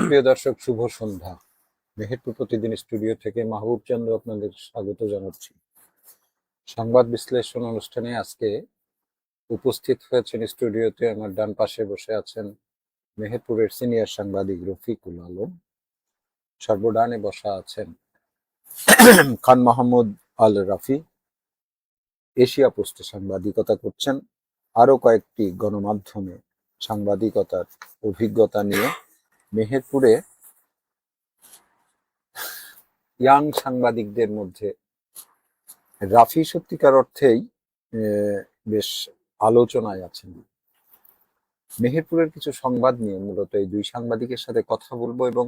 প্রিয় দর্শক, শুভ সন্ধ্যা। মেহেরপুর প্রতিদিন স্টুডিও থেকে মাহবুব চন্দ্র আপনাদের স্বাগত জানাচ্ছি। সংবাদ বিশ্লেষণ অনুষ্ঠানে আজকে উপস্থিত হয়েছেন স্টুডিওতে। আমার ডান পাশে বসে আছেন মেহেরপুরের সিনিয়র সাংবাদিক রফিকুল আলম। সর্বডানে বসা আছেন খান মাহমুদ আল রাফি। এশিয়া পোস্টে সাংবাদিকতা করছেন, আরো কয়েকটি গণমাধ্যমে সাংবাদিকতার অভিজ্ঞতা নিয়ে মেহেরপুরে ইয়াং সাংবাদিকদের মধ্যে রাফি সত্যিকার অর্থেই বেশ আলোচনায় আছেন। মেহেরপুরের কিছু সংবাদ নিয়ে মূলত এই দুই সাংবাদিকের সাথে কথা বলবো, এবং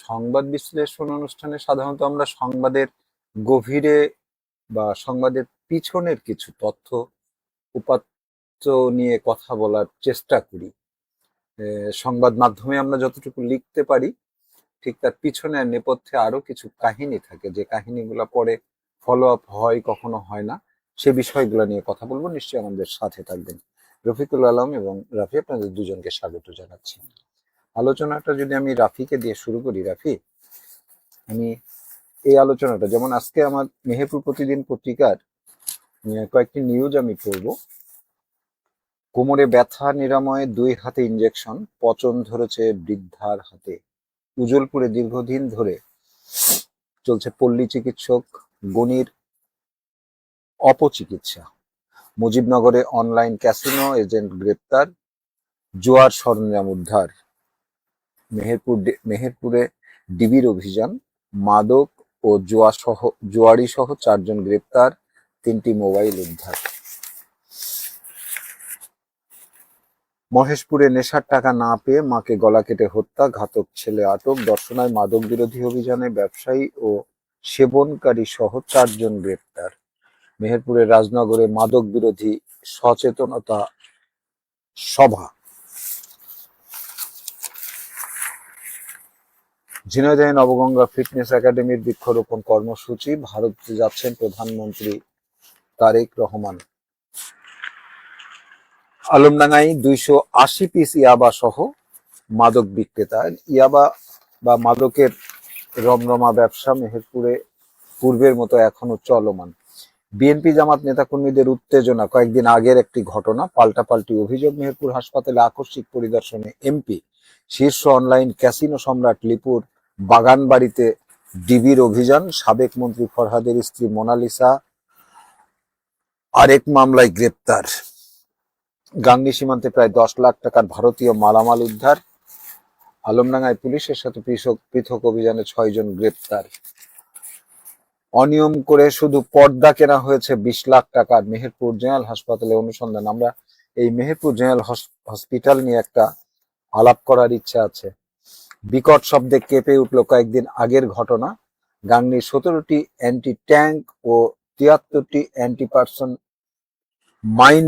সংবাদ বিশ্লেষণ অনুষ্ঠানে সাধারণত আমরা সংবাদের গভীরে বা সংবাদের পিছনের কিছু তথ্য উপাত্ত নিয়ে কথা বলার চেষ্টা করি। সংবাদ মাধ্যমে আমরা যতটুকু লিখতে পারি, ঠিক তার পিছনে নেপথ্যে আরো কিছু কাহিনী থাকে, যে কাহিনীগুলো পরে ফলো আপ হয়, কখনো হয় না। সে বিষয়গুলো নিয়ে কথা বলবো, নিশ্চয়ই আমাদের সাথে থাকবেন। রফিকুল আলম এবং রাফি, আপনাদের দুজনকে স্বাগত জানাচ্ছি। আলোচনাটা যদি আমি রাফিকে দিয়ে শুরু করি। রাফি, আমি এই আলোচনাটা, যেমন আজকে আমার মেহেরপুর প্রতিদিন পত্রিকার কয়েকটি নিউজ আমি পড়বো। কোমরে ব্যথা নিরাময়ে 2 হাতে ইঞ্জেকশন, পচন ধরেছে বৃদ্ধার হাতে। উজলপুরে দীর্ঘদিন ধরে চলছে পল্লী চিকিৎসক গনির অপচিকিৎসা। মুজিবনগরে অনলাইন ক্যাসিনো এজেন্ট গ্রেপ্তার, জুয়ার সরঞ্জাম উদ্ধার। মেহেরপুরে ডিবির অভিযান, মাদক ও জুয়ারি সহ 4 জন গ্রেপ্তার, 3টি মোবাইল উদ্ধার। মহেশপুরে নেশার টাকা না পেয়ে মাকে গলা কেটে হত্যা, ঘাতক ছেলে আটক। দর্শনায় মাদক বিরোধী অভিযানে ব্যবসায়ী ও সেবনকারী সহ 4 জন গ্রেপ্তার। মেহেরপুরের রাজনগরে মাদক বিরোধী সচেতনতা সভা। ঝিনাইদহে নবগঙ্গা ফিটনেস একাডেমির বৃক্ষরোপণ কর্মসূচি। ভারতে যাচ্ছেন প্রধানমন্ত্রী তারেক রহমান। আলমডাঙ্গায় 280 পিস ইয়াবা সহ মাদক বিক্রেতা। ইয়াবা বা মাদকের রমরমা ব্যবসা মেহেরপুরে পূর্বের মতো এখনো চলমান। বিএনপি জামাত নেতাকর্মীদের উত্তেজনা। কয়েকদিন আগের একটি ঘটনা, পাল্টাপাল্টি অভিযোগ। মেহেরপুর হাসপাতালে আকস্মিক পরিদর্শনে এমপি। শীর্ষ অনলাইন ক্যাসিনো সম্রাট লিপুর বাগানবাড়িতে ডিবির অভিযান। সাবেক মন্ত্রী ফরহাদের স্ত্রী মোনালিসা আরেক মামলায় গ্রেপ্তার। গাংনী সীমান্তে প্রায় 10 লাখ টাকার ভারতীয় মালামাল উদ্ধার। আলমডাঙ্গায় পুলিশের সাথে পৃথক অভিযানে 6 জন গ্রেপ্তার। অনিয়ম করে শুধু পর্দা কেনা হয়েছে 20 লাখ টাকার। মেহেরপুর জেনারেল হাসপাতালে অনুসন্ধান। আমরা এই মেহেরপুর জেনারেল হসপিটাল নিয়ে একটা আলাপ করার ইচ্ছা আছে। বিকট শব্দে কেঁপে উঠল কয়েকদিন আগের ঘটনা। গাংনীর 17টি অ্যান্টি ট্যাঙ্ক ও 73টি অ্যান্টি পার্সন মাইন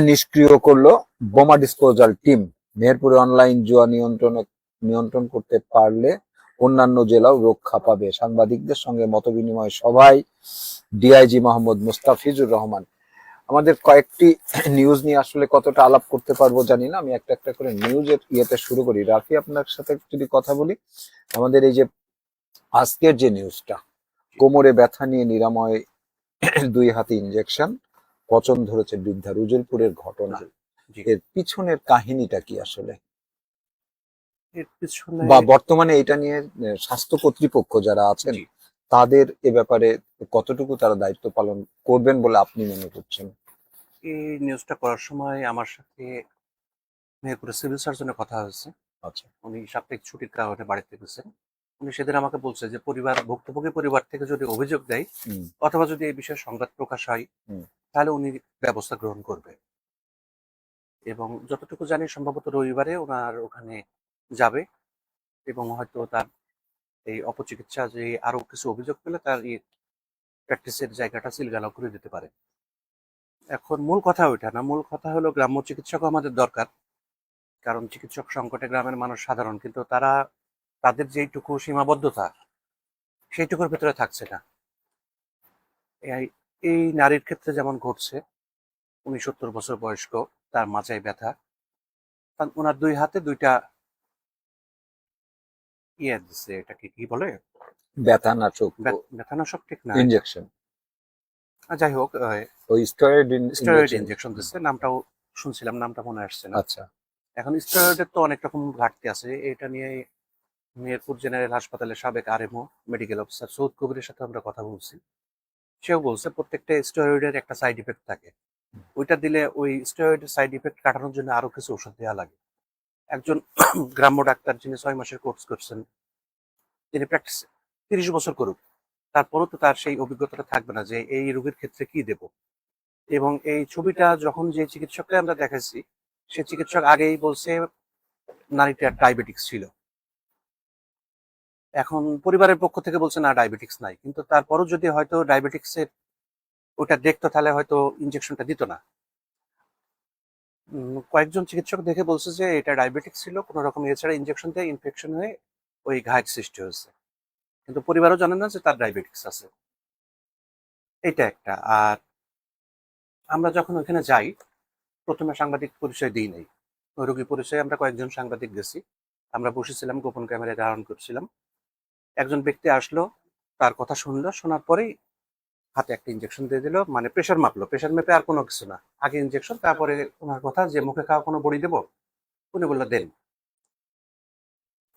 নিষ্ক্রিয় করলো বোমা ডিসপোজাল টিম। মেহেরপুরে অনলাইন জুয়া নিয়ন্ত্রণ করতে পারলে অন্যান্য জেলাও রক্ষা পাবে। সাংবাদিকদের সঙ্গে মতবিনিময় সভায় ডিআইজি মোহাম্মদ মুস্তাফিজুর রহমান। আমাদের কয়েকটি নিউজ নিয়ে আসলে কতটা আলাপ করতে পারবো জানি না, আমি একটা একটা করে নিউজের ইয়েতে শুরু করি। রাফি, আপনার সাথে যদি কথা বলি, আমাদের এই যে আজকের যে নিউজটা, কোমরে ব্যথা নিয়ে নিরাময় 2 হাতে ইঞ্জেকশন, পচন ধরেছে বৃদ্ধার, উজলপুরের ঘটনা। এর পিছনের কাহিনীটা কি আসলে, এর পিছনে বা বর্তমানে এটা নিয়ে স্বাস্থ্য কর্তৃপক্ষ যারা আছেন তাদের এ ব্যাপারে কতটুকু তারা দায়িত্ব পালন করবেন বলে আপনি মনে করছেন? এই নিউজটা করার সময় আমার সাথে মেহেরপুরের সিভিল সার্জনের কথা হয়েছে। আচ্ছা, উনি সাপ্তাহিক ছুটির কারণে বাড়িতে গেছেন। উনি সেদিন আমাকে বলছে যে ভুক্তভোগী পরিবার থেকে যদি অভিযোগ দেয় অথবা যদি এই বিষয়ে সংবাদ প্রকাশ হয়, তাহলে উনি ব্যবস্থা গ্রহণ করবে। এবং যতটুকু জানি সম্ভবত রবিবারে ওনার ওখানে যাবে, এবং হয়তো তার এই অপচিকিৎসা যে আরো কিছু অভিযোগ পেলে তার এই প্র্যাকটিসের জায়গাটা সিলগালাও করে দিতে পারে। এখন মূল কথা ওইটা না, মূল কথা হলো গ্রাম্য চিকিৎসকও আমাদের দরকার। কারণ চিকিৎসক সংকটে গ্রামের মানুষ সাধারণ, কিন্তু তারা তাদের যেইটুকু সীমাবদ্ধতা সেইটুকুর ভেতরে থাকছে না। এই নারীর ক্ষেত্রে যেমন ঘটছে, উনি 70 বছর বয়স্ক, তার মাজায় ব্যথা, ওনার 2 হাতে 2টা ইয়ে দিচ্ছে, এটাকে কি বলে, ব্যথানাশক ব্যথানাশক ঠিক না, ইনজেকশন, যাই হোক ওই স্টেরয়েড স্টেরয়েড ইনজেকশন। ইনজেকশন দিচ্ছে, নামটাও শুনছিলাম, নামটা মনে আসছে না। আচ্ছা। এখন স্টেরয়েডের তো অনেক রকম ঘাটতি আছে, এটা নিয়ে মেহেরপুর জেনারেল হাসপাতালের সাবেক আরএমও মেডিকেল অফিসার সৌদ কবিরের সাথে আমরা কথা বলছি। সেও বলছে প্রত্যেকটা স্টেরয়েডের একটা সাইড ইফেক্ট থাকে, ওইটা দিলে ওই স্টেরয়েডের সাইড ইফেক্ট কাটানোর জন্য আরো কিছু ওষুধ দেওয়া লাগে। একজন গ্রাম্য ডাক্তার যিনি 6 মাসের কোর্স করছেন, তিনি প্র্যাকটিস 30 বছর করুক, তারপরও তো তার সেই অভিজ্ঞতাটা থাকবে না যে এই রোগীর ক্ষেত্রে কি দেব। এবং এই ছবিটা যখন যে চিকিৎসককে আমরা দেখাচ্ছি, সে চিকিৎসক আগেই বলছে নারীটার ডায়াবেটিক্স ছিল। এখন পরিবারের পক্ষ থেকে বলছে না ডায়াবেটিক্স নাই, কিন্তু তারপরও যদি হয়তো ডায়াবেটিক্সের ওটা দেখতো তাহলে হয়তো ইনজেকশনটা দিত না। কয়েকজন চিকিৎসক দেখে বলছে যে এটা ডায়াবেটিক্স ছিল, কোনো রকম এছাড়া ইনজেকশন দিয়ে ইনফেকশন হয়ে ওই ঘায়ের সৃষ্টি হয়েছে, কিন্তু পরিবারও জানে না যে তার ডায়াবেটিক্স আছে। এটা একটা। আর আমরা যখন ওখানে যাই, প্রথমে সাংবাদিক পরিচয় দিই নাই, ওই রোগী পরিচয়ে আমরা কয়েকজন সাংবাদিক গেছি, আমরা বসেছিলাম, গোপন ক্যামেরায় ধারণ করছিলাম। একজন ব্যক্তি আসলো, তার কথা শুনলো, শোনার পরেই হাতে একটা ইনজেকশন দিয়ে দিল, মানে প্রেশার মাপলো, প্রেশার মেপে আর কোনো কিছু না, আগে ইনজেকশন, তারপরে ওনার কথা যে মুখে খাওয়া কোনো বড়ি দেবো, উনি বললো দেন,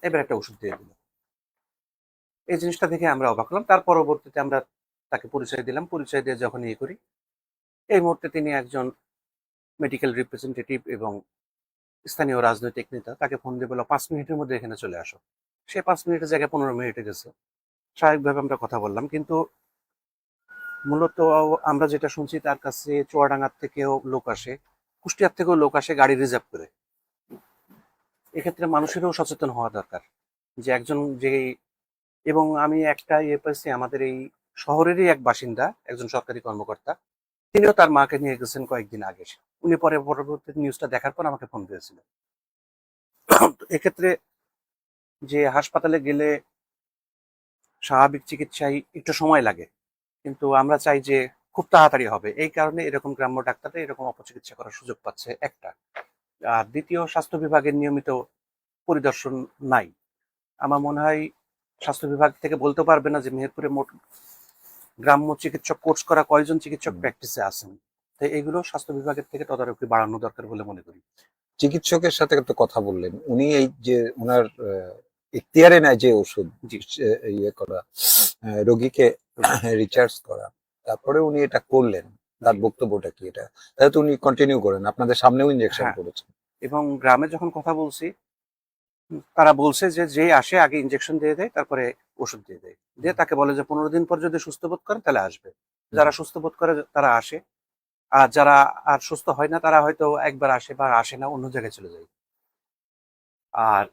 এবার একটা ওষুধ দিয়ে দিল। এই জিনিসটা দেখে আমরা অবাক হলাম। তার পরবর্তীতে আমরা তাকে পরিচয় দিলাম, পরিচয় দিয়ে যখন ইয়ে করি, এই মুহূর্তে তিনি একজন মেডিকেল রিপ্রেজেন্টেটিভ এবং স্থানীয় রাজনৈতিক নেতা। তাকে ফোন দিয়ে বললো 5 মিনিটের মধ্যে এখানে চলে আসো। সে 5 মিনিটের জায়গায় 15 মিনিটে গেছে। স্বাভাবিকভাবে আমরা কথা বললাম, কিন্তু মূলত আমরা যেটা শুনছি তার কাছে চুয়াডাঙ্গার থেকেও লোক আসে, কুষ্টিয়ার থেকেও লোক আসে গাড়ি রিজার্ভ করে। এক্ষেত্রে মানুষেরও সচেতন হওয়া দরকার যে একজন যে, এবং আমি একটা ইয়ে পেয়েছি, আমাদের এই শহরেরই এক বাসিন্দা, একজন সরকারি কর্মকর্তা, তিনিও তার মাকে নিয়ে গেছেন কয়েকদিন আগে। উনি পরবর্তী নিউজটা দেখার পর আমাকে ফোন দিয়েছিল। এক্ষেত্রে যে হাসপাতালে গেলে স্বাভাবিক চিকিৎসায় একটু সময় লাগে, কিন্তু আমরা চাই যে খুব তাড়াতাড়ি হবে, এই কারণে এরকম গ্রাম্য ডাক্তাররা এরকম অপচিকিৎসা করার সুযোগ পাচ্ছে একটা। আর দ্বিতীয়, স্বাস্থ্য বিভাগের নিয়মিত পরিদর্শন নাই। আমার মনে হয় স্বাস্থ্য বিভাগ থেকে বলতে পারবে না যে মেহেরপুরে মোট গ্রাম্য চিকিৎসক কোর্স করা কয়জন চিকিৎসক প্র্যাকটিসে আছেন। তাই এগুলো স্বাস্থ্য বিভাগের থেকে তদারকি বাড়ানো দরকার বলে মনে করি। চিকিৎসকের সাথে তো কথা বললেন, উনি এই যে ওনার ইখতিয়ারে নেয় যে ওষুধ জি। ইয়ে করা, রোগীকে রিচার্জ করা, তারপরে উনি এটা করলেন, তার বক্তব্যটা কি এটা? তাহলে তো উনি কন্টিনিউ করেন, আপনাদের সামনেও ইনজেকশন হ্যাঁ, করেছেন। এবং গ্রামে যখন কথা বলছি, তারা বলছে যে যে আসে আগে ইনজেকশন দিয়ে দেয়, তারপরে ওষুধ দিয়ে দেয়, দিয়ে তাকে বলে যে 15 দিন পর যদি সুস্থ বোধ করে তাহলে আসবে। যারা সুস্থ বোধ করে তারা আসে, আর যারা আর সুস্থ হয় না তারা হয়তো একবার আসে বা আসে না, অন্য জায়গায় চলে যায়। আর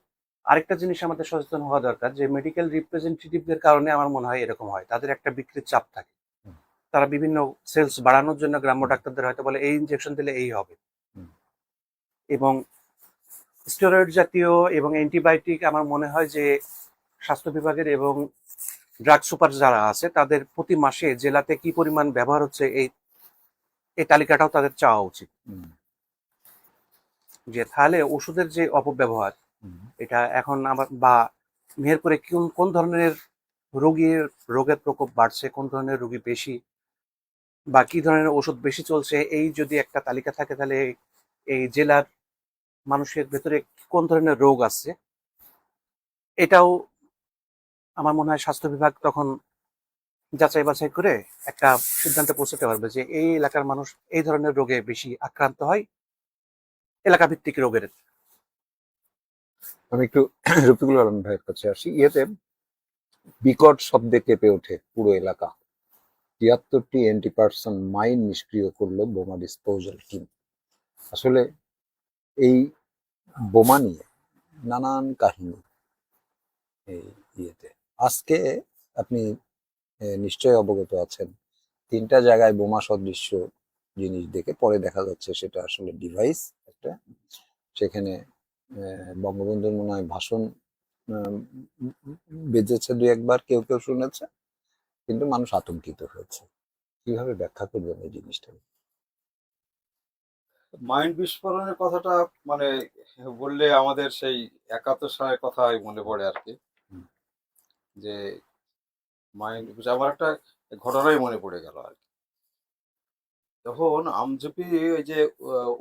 আরেকটা জিনিস আমাদের সচেতন হওয়া দরকার যে মেডিকেল রিপ্রেজেন্টেটিভদের কারণে আমার মনে হয় এরকম হয়, তাদের একটা বিক্রির চাপ থাকে। তারা বিভিন্ন সেলস বাড়ানোর জন্য গ্রাম্য ডাক্তারদের হয়তো বলে এই ইনজেকশন দিলে এই হবে, এবং স্টেরয়েড জাতীয় এবং অ্যান্টিবায়োটিক আমার মনে হয় যে স্বাস্থ্য বিভাগের এবং ড্রাগ সুপার যারা আছে তাদের প্রতি মাসে জেলাতে কি পরিমাণ ব্যবহার হচ্ছে এই এই তালিকাটাও তাদের চাওয়া উচিত, যে তাহলে ওষুধের যে অপব্যবহার এটা এখন আমার বা মেহেরপুরে কোন কোন ধরনের রোগের প্রকোপ বাড়ছে, কোন ধরনের রোগী বেশি বা কি ধরনের ওষুধ বেশি চলছে, এই যদি একটা তালিকা থাকে তাহলে এই জেলার মানুষের ভেতরে কোন ধরনের রোগ আছে এটাও আমার মনে হয় স্বাস্থ্য বিভাগ তখন যাচাই বাছাই করে একটা সিদ্ধান্তে পৌঁছতে পারবে যে এই এলাকার মানুষ এই ধরনের রোগে বেশি আক্রান্ত হয়, এলাকা ভিত্তিক রোগের। আমি একটু রফিকুল আলম ভাইয়ের কাছে আসি। ইয়েতে বিকট শব্দে কেঁপে ওঠে পুরো এলাকা, 73টি অ্যান্টি-পারসন মাইন নিষ্ক্রিয় করলো বোমা ডিসপোজাল টিম। আসলে এই বোমা নিয়ে নানান কাহিনী এই ইয়েতে। আজকে আপনি নিশ্চয়ই অবগত আছেন, 3টা জায়গায় বোমা সদৃশ্য জিনিস দেখে পরে দেখা যাচ্ছে সেটা আসলে ডিভাইস একটা। সেখানে বঙ্গবন্ধুর মনে হয় ভাষণ বেজেছে 2-1 বার, কেউ কেউ শুনেছে, কিন্তু মানুষ আতঙ্কিত হয়েছে। কিভাবে ব্যাখ্যা করবেন এই জিনিসটা? মাইন্ড বিস্ফোরণের কথাটা মানে বললে আমাদের সেই 71 সালের কথাই মনে পড়ে আর কি। যে মাইন্ড, আমার একটা ঘটনাই মনে পড়ে গেল আর কি। তখন আমঝুপি ওই যে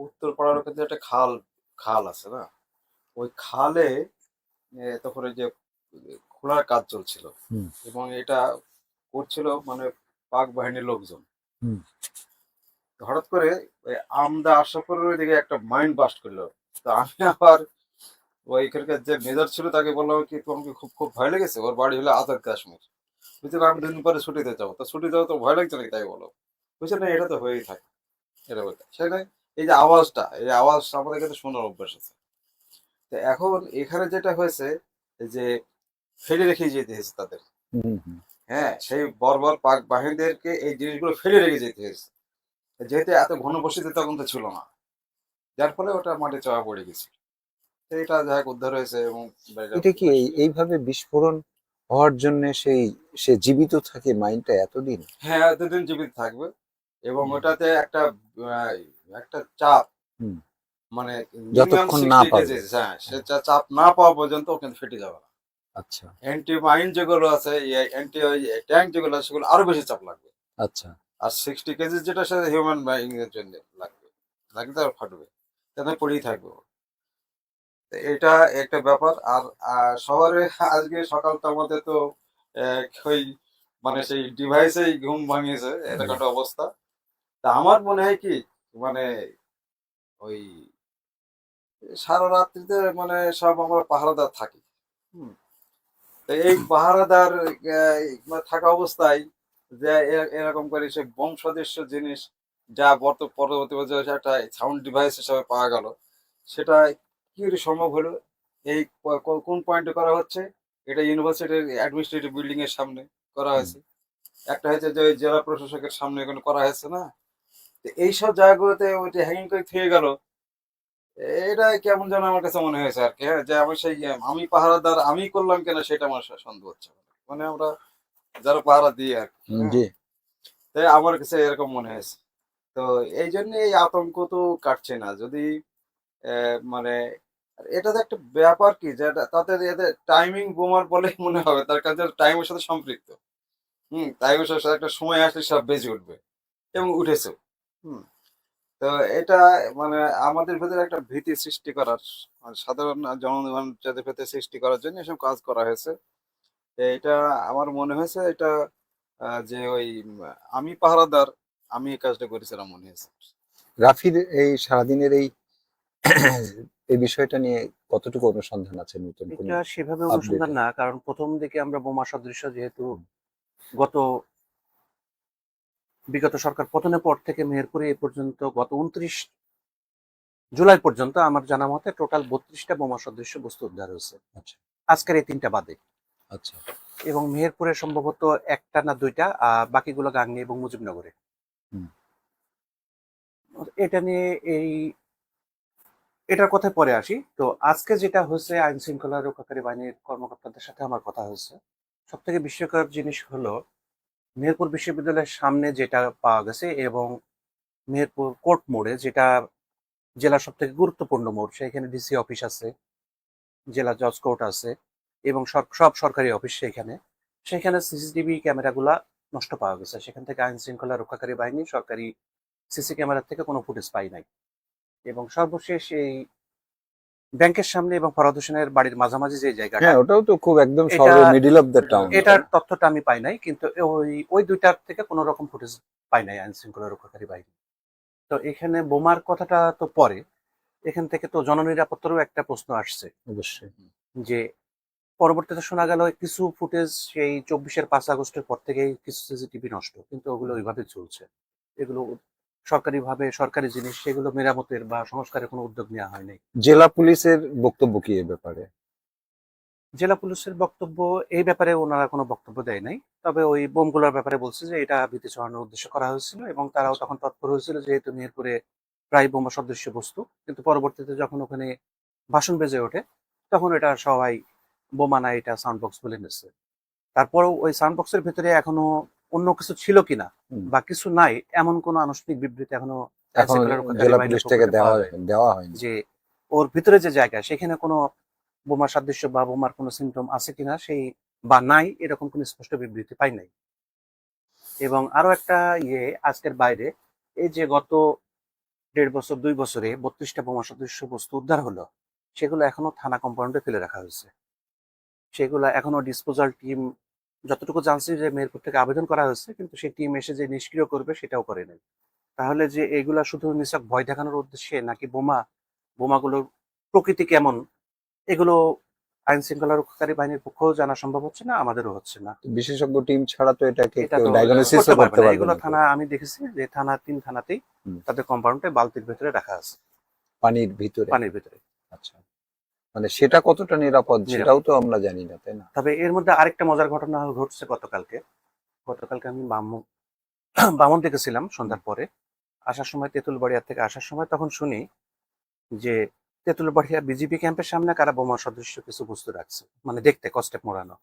উত্তর পাড়ার কাছে একটা খাল খাল আছে না, ওই খালে তখন ওই যে খোলার কাজ চলছিল, হুম। এবং এটা করছিল মানে পাক বাহিনীর লোকজন। হুম। হঠাৎ করে ওই আমদা আশরাফুলের দিকে একটা মাইন্ড বাস্ট করলো। তো আমি আবার ওইখানকার যে মেজর ছিল তাকে বললাম কি তোমাকে খুব খুব ভয় লেগেছে, ওর বাড়ি হলো আজাদ কাশ্মীর, বুঝলি আমি 2 দিন পরে ছুটিতে যাবো, তো ছুটি যাবো তো ভয় লাগছে নাকি তাই বলো, বুঝছে না এটা তো হয়েই থাকে, এটা বলতে সেটা। এই যে আওয়াজটা, এই আওয়াজ আমাদের কাছে শোনার অভ্যাস আছে। তো এখন এখানে যেটা হয়েছে যে ফেলে রেখে যেতে হয়েছে তাদের। হুম, হুম। হ্যাঁ, সেই বর্বর পাক বাহিনীদেরকে এই জিনিসগুলো ফেলে রেখে যেতে হয়েছে, যেহেতু এত ঘনবসতি তখন তো ছিল না, যার ফলে ওটা মাটি চাপা পড়ে গেছে। তো এটা যাই হোক উদ্ধার হয়েছে এবং এটা কি এইভাবে বিস্ফোরণ হওয়ার জন্য সে জীবিত থাকে মাইন্ডটা এতদিন? হ্যাঁ, এতদিন জীবিত থাকবে, এবং ওটাতে আহ, একটা চাপ, হুম। মানে মিনিমাম যতক্ষণ না 60 পারবে। কেজি, হ্যাঁ সে চাপ না পাওয়া পর্যন্ত ও কিন্তু ফেটে যাবে না। আচ্ছা, অ্যান্টি মাইন যেগুলো আছে, অ্যান্টি ট্যাঙ্ক যেগুলো আছে, সেগুলো আরো বেশি চাপ লাগবে। আচ্ছা। আর 60 কেজি যেটা সেটা হিউম্যান বাইং এর জন্য লাগবে, লাগলে তো আর ফাটবে, তাহলে পড়েই থাকবে ও। তো এটা একটা ব্যাপার। আর শহরে আজকে সকালটার মধ্যে তো ওই মানে সেই ডিভাইসেই ঘুম ভাঙিয়েছে, এরকম একটা অবস্থা। তা আমার মনে হয় কি, মানে ওই সারা রাত্রিতে মানে সব আমরা পাহারাদার থাকি। হুম। তো এই পাহারাদার মানে থাকা অবস্থায় যে এরকম করে সে বোম সদৃশ্য জিনিস, যা পরবর্তী বছর একটা সাউন্ড ডিভাইস হিসাবে পাওয়া গেল, সেটা কি করে সম্ভব হলো? এই কোন পয়েন্টে করা হচ্ছে? এটা ইউনিভার্সিটির অ্যাডমিনিস্ট্রেটিভ বিল্ডিং এর সামনে করা হুম। হয়েছে। একটা হয়েছে যে ওই জেলা প্রশাসকের সামনে এখানে করা হয়েছে না। তো এইসব জায়গাগুলোতে ওই যে হ্যাঙ্গিং করে থেকে গেল, এটা কেমন যেন আমার কাছে মনে হয়েছে আর কি। হ্যাঁ, যে আমার সেই আমি পাহারাদার আমি করলাম কিনা সেটা আমার সন্দেহ হচ্ছে, মানে আমরা যারা পাহারা দিই আর কি। হ্যাঁ, জি। তাই আমার কাছে এরকম মনে হয়েছে। তো এই জন্য এই আতঙ্ক তো কাটছে না যদি মানে এটা তো একটা ব্যাপার কি, যে তাদের এদের টাইমিং বোমার বলে মনে হবে, তার কাছে টাইমের সাথে সম্পৃক্ত। টাইমের সাথে একটা সময় আসলে সব বেজে উঠবে, এবং উঠেছে। হুম। তো এটা মানে আমাদের ভেতরে একটা ভীতি সৃষ্টি করার, মানে সাধারণ জনগণ যাদের ভেতরে সৃষ্টি করার জন্য এসব কাজ করা হয়েছে। তো এটা আমার মনে হয়েছে এটা যে ওই আমি পাহারাদার, আমি এই কাজটা করেছিলাম মনে হয়েছে। রাফির এই সারাদিনের এই বিষয়টা নিয়ে কতটুকু অনুসন্ধান আছে, নতুন কোনো এটা সেভাবে আপডেট? অনুসন্ধান না, কারণ প্রথম দিকে আমরা বোমা সদৃশ্য যেহেতু গত বিগত সরকার পতনের পর থেকে মেহেরপুরে এ পর্যন্ত গত 29 জুলাই পর্যন্ত আমার জানা মতে টোটাল 32টা বোমা সদৃশ্য বস্তু উদ্ধার হয়েছে। আচ্ছা, আজকের এই 3টা বাদে। আচ্ছা। এবং মেহেরপুরে সম্ভবত 1টা না 2টা, বাকিগুলো গাংনী এবং মুজিবনগরে। হুম। এটা নিয়ে এটার কথায় পরে আসি। তো আজকে যেটা হয়েছে, আইন শৃঙ্খলা রক্ষাকারী বাহিনীর কর্মকর্তাদের সাথে আমার কথা হয়েছে। সব থেকে বিস্ময়কর জিনিস হলো মেহেরপুর বিশ্ববিদ্যালয়ের সামনে যেটা পাওয়া গেছে এবং মেহেরপুর কোর্ট মোড়ে, যেটা জেলার সব থেকে গুরুত্বপূর্ণ মোড়, সেখানে ডিসি অফিস আছে, জেলা জজ কোর্ট আছে এবং সব সরকারি অফিস সেখানে। সেখানে সিসিটিভি ক্যামেরাগুলা নষ্ট পাওয়া গেছে। সেখান থেকে আইন শৃঙ্খলা রক্ষাকারী বাহিনী সরকারি সিসি ক্যামেরা থেকে কোনো ফুটেজ পাই নাই। এবং সর্বশেষ এই ব্যাংকের সামনে এবং ফরহাদ হোসেনের বাড়ির মাঝামাঝি যে জায়গাটা, হ্যাঁ, ওটাও তো খুব একদম এটা শহরের মিডল অফ দ্য টাউন। এটার তথ্যটা আমি পাই নাই, কিন্তু ওই দুইটার থেকে কোনো রকম ফুটেজ পাই নাই আইন শৃঙ্খলা রক্ষাকারী বাহিনী। তো এখানে বোমার কথাটা তো পরে, এখান থেকে তো জননিরাপত্তারও একটা প্রশ্ন আসছে, অবশ্যই। যে পরবর্তীতে শোনা গেল কিছু ফুটেজ সেই 24-এর 5 আগস্টের পর থেকেই কিছু সিসিটিভি নষ্ট, কিন্তু ওগুলো ওইভাবে চলছে। এগুলো সরকারিভাবে সরকারি জিনিস, সেগুলো মেরামতের বা সংস্কারের কোনো উদ্যোগ নেওয়া হয়নি। জেলা পুলিশের বক্তব্য কি এ ব্যাপারে? জেলা পুলিশের বক্তব্য এই ব্যাপারে ওনারা কোনো বক্তব্য দেয় নাই। তবে ওই বোমগুলোর ব্যাপারে বলছে যে এটা ভীতি ছড়ানোর উদ্দেশ্যে করা হয়েছিল এবং তারাও তখন তৎপর হয়েছিল, যেহেতু মেহেরপুরে প্রায় বোমা সদৃশ্য বস্তু। কিন্তু পরবর্তীতে যখন ওখানে ভাষণ বেজে ওঠে, তখন এটা সবাই বোমা না, এটা সাউন্ড বক্স বলে নিচ্ছে। তারপরেও ওই সাউন্ড বক্সের ভিতরে এখনো অন্য কিছু ছিল কিনা হুম। বা কিছু নাই, এমন কোনো আনুষ্ঠানিক বিবৃতি এখনো এখন আইনশৃঙ্খলা রক্ষাকারী জেলা বাহিনীর পুলিশ পক্ষ থেকে থেকে পাওয়া যায়নি। দেওয়া হয়নি। যে ওর ভিতরে যে জায়গা, সেখানে কোনো বোমার সাদৃশ্য বা বোমার কোনো সিমটম আছে কিনা সেই বা নাই এরকম কোনো স্পষ্ট বিবৃতি পাই নাই। এবং আরো একটা আজকের বাইরে এই যে গত 1.5 বছর 2 বছরে 32টা বোমা সদৃশ বস্তু উদ্ধার হলো, সেগুলো এখনো থানা কম্পাউন্ডে ফেলে রাখা হয়েছে। সেগুলো এখনো ডিসপোজাল টিম, যতটুকু জানছি যে মেহেরপুর থেকে আবেদন করা হয়েছে, কিন্তু সেই টিম এসে যে নিষ্ক্রিয় করবে সেটাও করে নাই। তাহলে যে এগুলা শুধু নিছক ভয় দেখানোর উদ্দেশ্যে নাকি বোমাগুলোর প্রকৃতি কেমন, এগুলো আইন শৃঙ্খলা রক্ষাকারী বাহিনীর পক্ষেও জানা সম্ভব হচ্ছে না, আমাদেরও হচ্ছে না। বিশেষজ্ঞ টিম ছাড়া তো এটাকে এটা কেউ তো ডায়াগনোসিস করতে পারবে করতে না। পারবে এগুলো না। থানা আমি দেখেছি যে তিন থানাতেই হুম। তাদের কম্পাউন্ডে বালতির ভেতরে রাখা আছে, পানির ভিতরে। পানির ভেতরে। আচ্ছা, মানে সেটা কতটা নিরাপদ নিরাপদ। সেটাও তো আমরা জানি না, তাই না? তবে এর মধ্যে আরেকটা মজার ঘটনা ঘটছে গতকালকে আমি বামন দেখেছিলাম সন্ধ্যার পরে আসার সময়, তেঁতুলবাড়িয়া থেকে আসার সময়, তখন শুনি যে তেঁতুলবাড়িয়া বিজিবি ক্যাম্পের সামনে কারা বোমা সদৃশ্য কিছু বস্তু রাখছে, মানে দেখতে কস্টেপ মোড়ানো।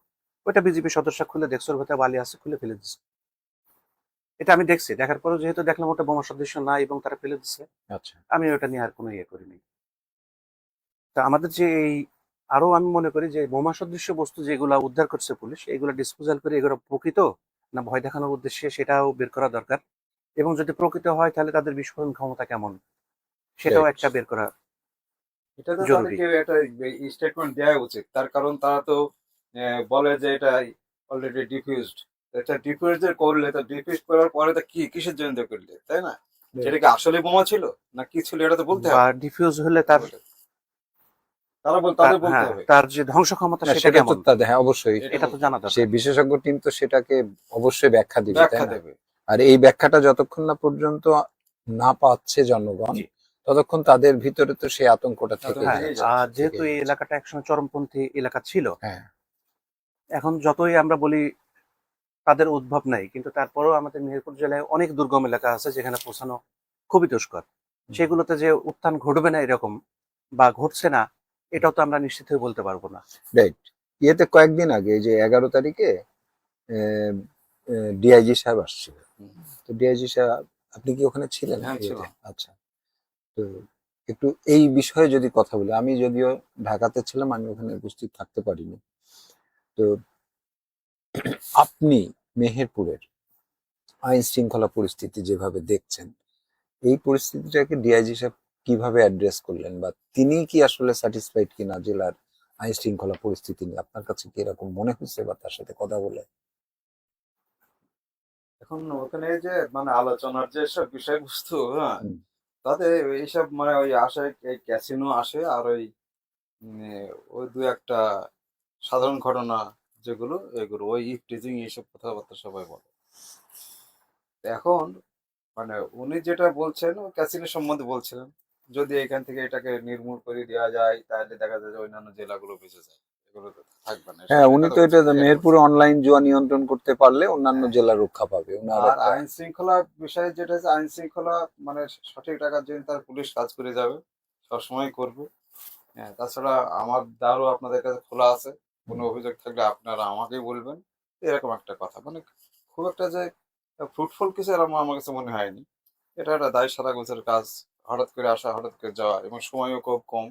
ওইটা বিজিবি সদস্য খুলে দেখছে, ওর ভেতরে বালি আছে, খুলে ফেলে দিচ্ছে। এটা আমি দেখছি, দেখার পরেও যেহেতু দেখলাম ওটা বোমা সদৃশ্য না এবং তারা ফেলে দিচ্ছে, আচ্ছা, আমি ওটা নিয়ে আর কোনো করিনি। তা আমাদের যে আরো আমি মনে করি যে বোমা সদৃশ্য বস্তু যেগুলা উদ্ধার করছে পুলিশ, এগুলো ডিসপোজাল করে এগুলো প্রকৃত না ভয় দেখানোর উদ্দেশ্যে সেটাও বের করা দরকার। এবং যদি প্রকৃত হয় তাহলে তাদের বিস্ফোরণ ক্ষমতা কেমন সেটাও Right. একটা বের করা এটা তো জরুরি। তাদেরকে একটা স্টেটমেন্ট দেওয়া উচিত, তার কারণ তারা তো বলে যে এটা অলরেডি ডিফিউজড। এটা ডিফিউজ করলে, তো ডিফিউজ করার পরে তো কিসের জন্য করলে, তাই না? সেটা কি আসলে বোমা ছিল না কি ছিল, এটা তো বলতে বা হবে। ডিফিউজ হলে তার তাদের বলতে হ্যাঁ, হবে। তার যে ধ্বংস ক্ষমতা না, সেটা সেটা তো কেমন, তাদের, হ্যাঁ অবশ্যই এটা তো জানা সেই দরকার। বিশেষজ্ঞ টিম তো সেটাকে অবশ্যই ব্যাখ্যা দিবে, তাই ব্যাখ্যা না? দেবে। আর এই ব্যাখ্যাটা যতক্ষণ না পর্যন্ত না পাচ্ছে জনগণ, জি। ততক্ষণ তাদের ভিতরে তো সেই আতঙ্কটা থেকে হ্যাঁ, থেকেই আর যেহেতু এই এলাকাটা একসময় চরমপন্থী এলাকা ছিল, হ্যাঁ, এখন যতই আমরা বলি তাদের উদ্ভব নাই, কিন্তু তারপরেও আমাদের মেহেরপুর জেলায় অনেক দুর্গম এলাকা আছে যেখানে পৌঁছানো খুবই দুষ্কর। সেগুলোতে যে উত্থান ঘটবে না এরকম বা ঘটছে না, এটাও তো আমরা নিশ্চিত হয়ে বলতে পারবো না। রাইট। ইয়েতে কয়েকদিন আগে যে 11 তারিখে ডিআইজি সাহেব আসছিল, তো ডিআইজি সাহেব, আপনি কি ওখানে ছিলেন? হ্যাঁ, ছিল। আচ্ছা, তো একটু এই বিষয়ে যদি কথা বলি, আমি যদিও ঢাকাতে ছিলাম, আমি ওখানে উপস্থিত থাকতে পারিনি। তো আপনি মেহেরপুরের আইন শৃঙ্খলা পরিস্থিতি যেভাবে দেখছেন, এই পরিস্থিতিটাকে ডিআইজি সাহেব কিভাবে অ্যাড্রেস করলেন, বা তিনি কি আসলে স্যাটিসফাইড কিনা জেলার আইন শৃঙ্খলা পরিস্থিতি নিয়ে? আপনার কাছে কি এরকম মনে হচ্ছে বা তার সাথে কথা বলে? এখন ওখানে যে মানে আলোচনার যে সব বিষয়বস্তু, হ্যাঁ, হুম। তাদের এইসব মানে ওই আসে, এই ক্যাসিনো আসে, আর ওই দু একটা সাধারণ ঘটনা যেগুলো, এগুলো ওই টিজিং এইসব কথাবার্তা সবাই বলে। এখন মানে উনি যেটা বলছেন ও ক্যাসিনো সম্বন্ধে বলছিলেন, যদি এখান থেকে এটাকে নির্মূল করে দেওয়া যায় তাহলে দেখা যায় যে অন্যান্য জেলাগুলো বেঁচে যায়, এগুলো তো থাকবে না। হ্যাঁ, উনি এটা তো এটা বলছেন, মেহেরপুরে অনলাইন জুয়া নিয়ন্ত্রণ করতে পারলে অন্যান্য হ্যাঁ। জেলা রক্ষা পাবে, ওনার আর একটা। আইন শৃঙ্খলা বিষয়ে যেটা হচ্ছে, আইন শৃঙ্খলা মানে সঠিক রাখার জন্য তার পুলিশ কাজ করে যাবে, সবসময় করবে। হ্যাঁ, তাছাড়া আমার দ্বারও আপনাদের কাছে খোলা আছে, কোনো অভিযোগ থাকলে আপনারা আমাকেই বলবেন। এরকম একটা কথা, মানে খুব একটা যে ফ্রুটফুল কিছু এরকম আমার কাছে মনে হয়নি। এটা একটা দায় সারা গোছের কাজ, হঠাৎ করে আসা, হঠাৎ করে যাওয়া, এবং সময়ও খুব কম।